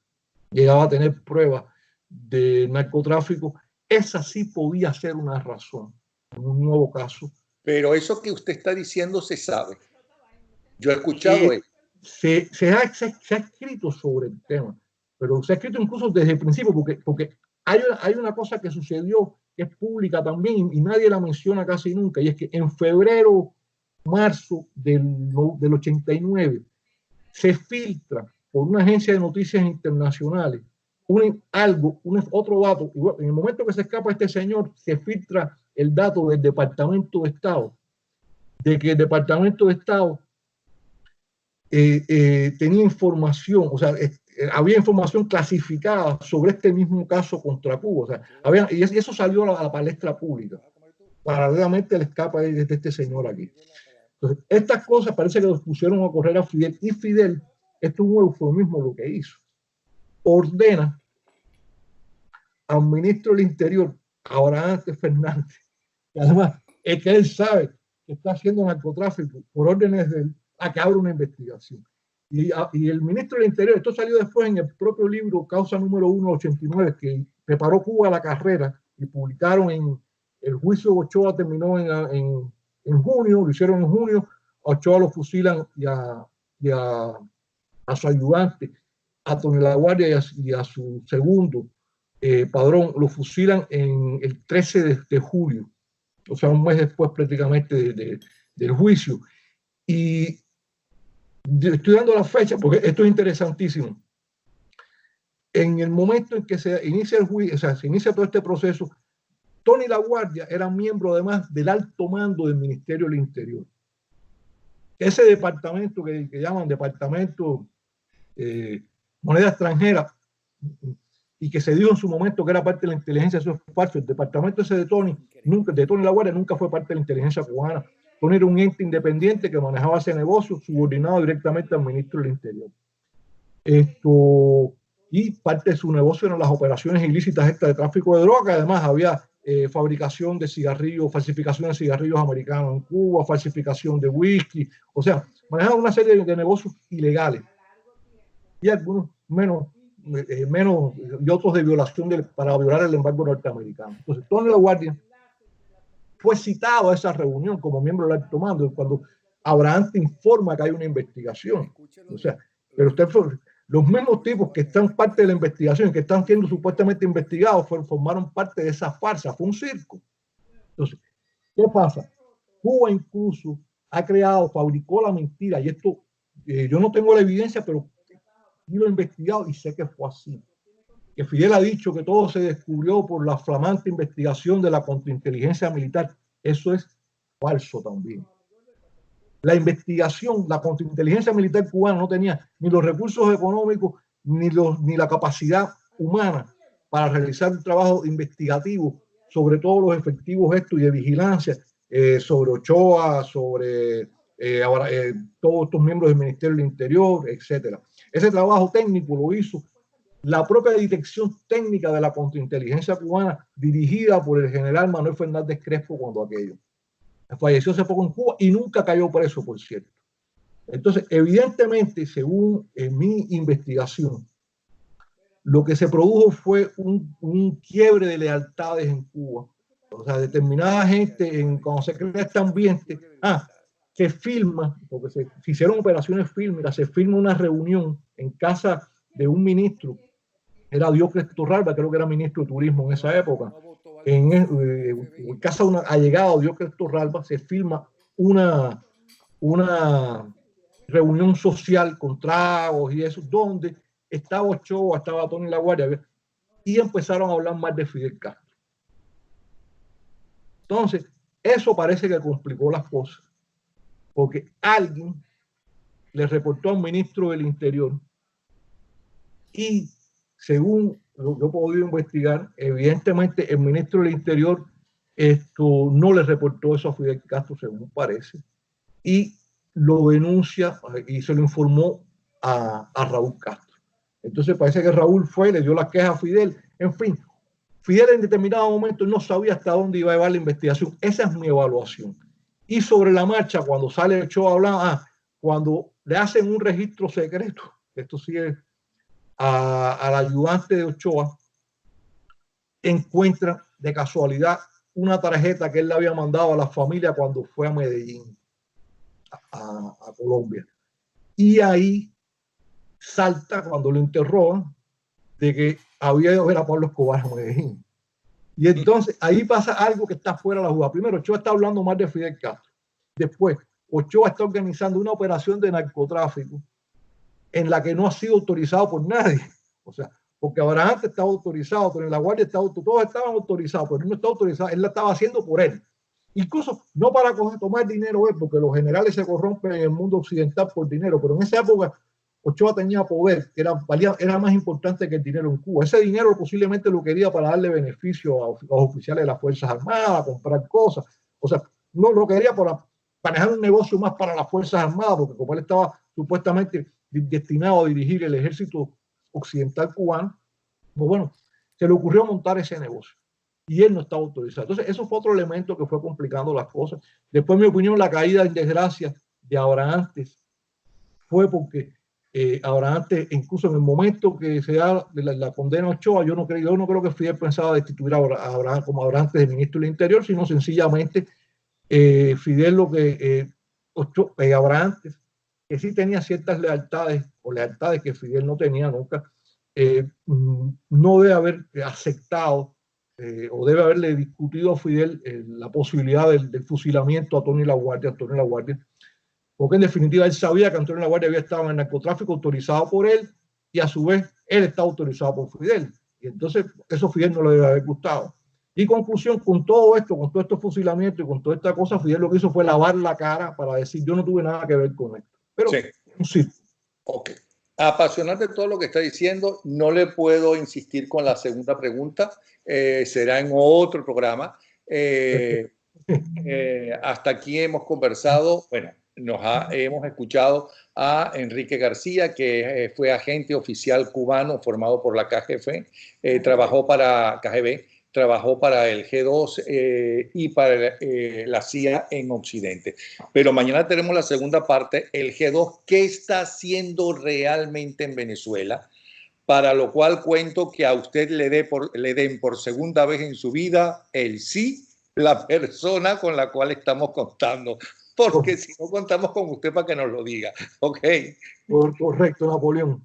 llegaba a tener pruebas de narcotráfico. Esa sí podía ser una razón en un nuevo caso. Pero eso que usted está diciendo se sabe. Yo he escuchado eso. Se ha escrito sobre el tema, pero se ha escrito incluso desde el principio, porque hay una cosa que sucedió que es pública también y nadie la menciona casi nunca, y es que en febrero, marzo del 89 se filtra por una agencia de noticias internacionales otro dato. En el momento que se escapa este señor, se filtra el dato del Departamento de Estado, de que el Departamento de Estado tenía información, o sea, había información clasificada sobre este mismo caso contra Cuba. O sea, y eso salió a la palestra pública, paralelamente al escape de este señor aquí. Entonces, estas cosas parece que los pusieron a correr a Fidel, y Fidel, esto es un eufemismo lo que hizo, ordena al ministro del Interior, Abrahante Fernández, que además es que él sabe que está haciendo narcotráfico por órdenes de él, a que abra una investigación. Y el ministro del Interior, esto salió después en el propio libro Causa número 1, 89, que preparó Cuba a la carrera y publicaron en el juicio de Ochoa, terminó en junio, lo hicieron en junio, a Ochoa lo fusilan y a su ayudante, a Tony LaGuardia y a su segundo, Padrón, lo fusilan en el 13 de julio o sea, un mes después prácticamente del juicio. Y estoy dando la fecha porque esto es interesantísimo. En el momento en que se inicia el juicio, o sea, se inicia todo este proceso, Tony LaGuardia era miembro además del alto mando del Ministerio del Interior. Ese departamento que llaman Departamento Moneda Extranjera, y que se dijo en su momento que era parte de la inteligencia, eso es falso. El departamento ese de Tony LaGuardia nunca fue parte de la inteligencia cubana. Tony era un ente independiente que manejaba ese negocio subordinado directamente al ministro del Interior. Y parte de su negocio eran las operaciones ilícitas estas de tráfico de droga. Además había fabricación de cigarrillos, falsificación de cigarrillos americanos en Cuba, falsificación de whisky, o sea, manejaban una serie de negocios ilegales y algunos menos y otros de violación para violar el embargo norteamericano. Entonces, Tony LaGuardia fue citado a esa reunión como miembro del alto mando cuando Abraham te informa que hay una investigación. O sea, pero los mismos tipos que están parte de la investigación, que están siendo supuestamente investigados, formaron parte de esa farsa, fue un circo. Entonces, ¿qué pasa? Cuba incluso ha creado, fabricó la mentira, y esto yo no tengo la evidencia, pero yo lo he investigado y sé que fue así. Que Fidel ha dicho que todo se descubrió por la flamante investigación de la contrainteligencia militar. Eso es falso también. La investigación, la contrainteligencia militar cubana no tenía ni los recursos económicos ni la capacidad humana para realizar un trabajo investigativo sobre todos los efectivos estos y de vigilancia sobre Ochoa, sobre todos estos miembros del Ministerio del Interior, etcétera. Ese trabajo técnico lo hizo la propia dirección técnica de la contrainteligencia cubana, dirigida por el general Manuel Fernández Crespo, cuando aquello. Falleció hace poco en Cuba y nunca cayó preso, por cierto. Entonces, evidentemente, según mi investigación, lo que se produjo fue un quiebre de lealtades en Cuba. O sea, determinada gente, cuando se crea este ambiente, se filma, porque se hicieron operaciones fílmicas, se filma una reunión en casa de un ministro, era Diócrates Torralba, creo que era ministro de Turismo en esa época. En casa de un allegado Diócrates Torralba se filma una reunión social con tragos y eso, donde estaba Ochoa, estaba Tony LaGuardia, y empezaron a hablar más de Fidel Castro. Entonces, eso parece que complicó las cosas, porque alguien le reportó al ministro del Interior y, según lo que he podido investigar, evidentemente el ministro del Interior no le reportó eso a Fidel Castro, según parece, y lo denuncia y se lo informó a Raúl Castro. Entonces parece que Raúl le dio la queja a Fidel. En fin, Fidel en determinado momento no sabía hasta dónde iba a llevar la investigación. Esa es mi evaluación. Y sobre la marcha, cuando sale Ochoa hablando, cuando le hacen un registro secreto, esto sí es al ayudante de Ochoa, encuentra de casualidad una tarjeta que él le había mandado a la familia cuando fue a Medellín, a Colombia. Y ahí salta cuando lo interrogan de que había ido a ver a Pablo Escobar a Medellín. Y entonces ahí pasa algo que está fuera de la jugada. Primero, Ochoa está hablando más de Fidel Castro. Después, Ochoa está organizando una operación de narcotráfico en la que no ha sido autorizado por nadie. O sea, porque Abraham estaba autorizado, pero en LaGuardia todos estaban autorizados, pero él no está autorizado, él la estaba haciendo por él. Incluso no para tomar dinero, porque los generales se corrompen en el mundo occidental por dinero, pero en esa época Ochoa tenía poder, que era más importante que el dinero en Cuba. Ese dinero posiblemente lo quería para darle beneficio a los oficiales de las Fuerzas Armadas, a comprar cosas. O sea, no lo quería para manejar un negocio más para las Fuerzas Armadas, porque como él estaba supuestamente destinado a dirigir el ejército occidental cubano, pues bueno, se le ocurrió montar ese negocio y él no estaba autorizado. Entonces, eso fue otro elemento que fue complicando las cosas. Después, en mi opinión, la caída en desgracia de Abraham fue porque Abraham, incluso en el momento que se da la condena a Ochoa, yo no creo que Fidel pensaba destituir a Abraham como Abraham de ministro del Interior, sino sencillamente Fidel Abraham, que sí tenía ciertas lealtades o lealtades que Fidel no tenía nunca, no debe haber aceptado o debe haberle discutido a Fidel la posibilidad del fusilamiento a Antonio LaGuardia, porque en definitiva él sabía que Antonio LaGuardia había estado en el narcotráfico autorizado por él y a su vez él estaba autorizado por Fidel. Y entonces eso Fidel no le debe haber gustado. Y conclusión, con todo esto, con todo estos fusilamientos y con toda esta cosa, Fidel lo que hizo fue lavar la cara para decir yo no tuve nada que ver con esto. Pero sí. Ok. Apasionante todo lo que está diciendo. No le puedo insistir con la segunda pregunta. Será en otro programa. Hasta aquí hemos conversado. Bueno, hemos escuchado a Enrique García, que fue agente oficial cubano formado por la KGB, trabajó para KGB, trabajó para el G2 y para la CIA en Occidente. Pero mañana tenemos la segunda parte, el G2, ¿qué está haciendo realmente en Venezuela? Para lo cual cuento que a usted le den por segunda vez en su vida el sí, la persona con la cual estamos contando. Porque si no contamos con usted para que nos lo diga. Ok. Correcto, Napoleón.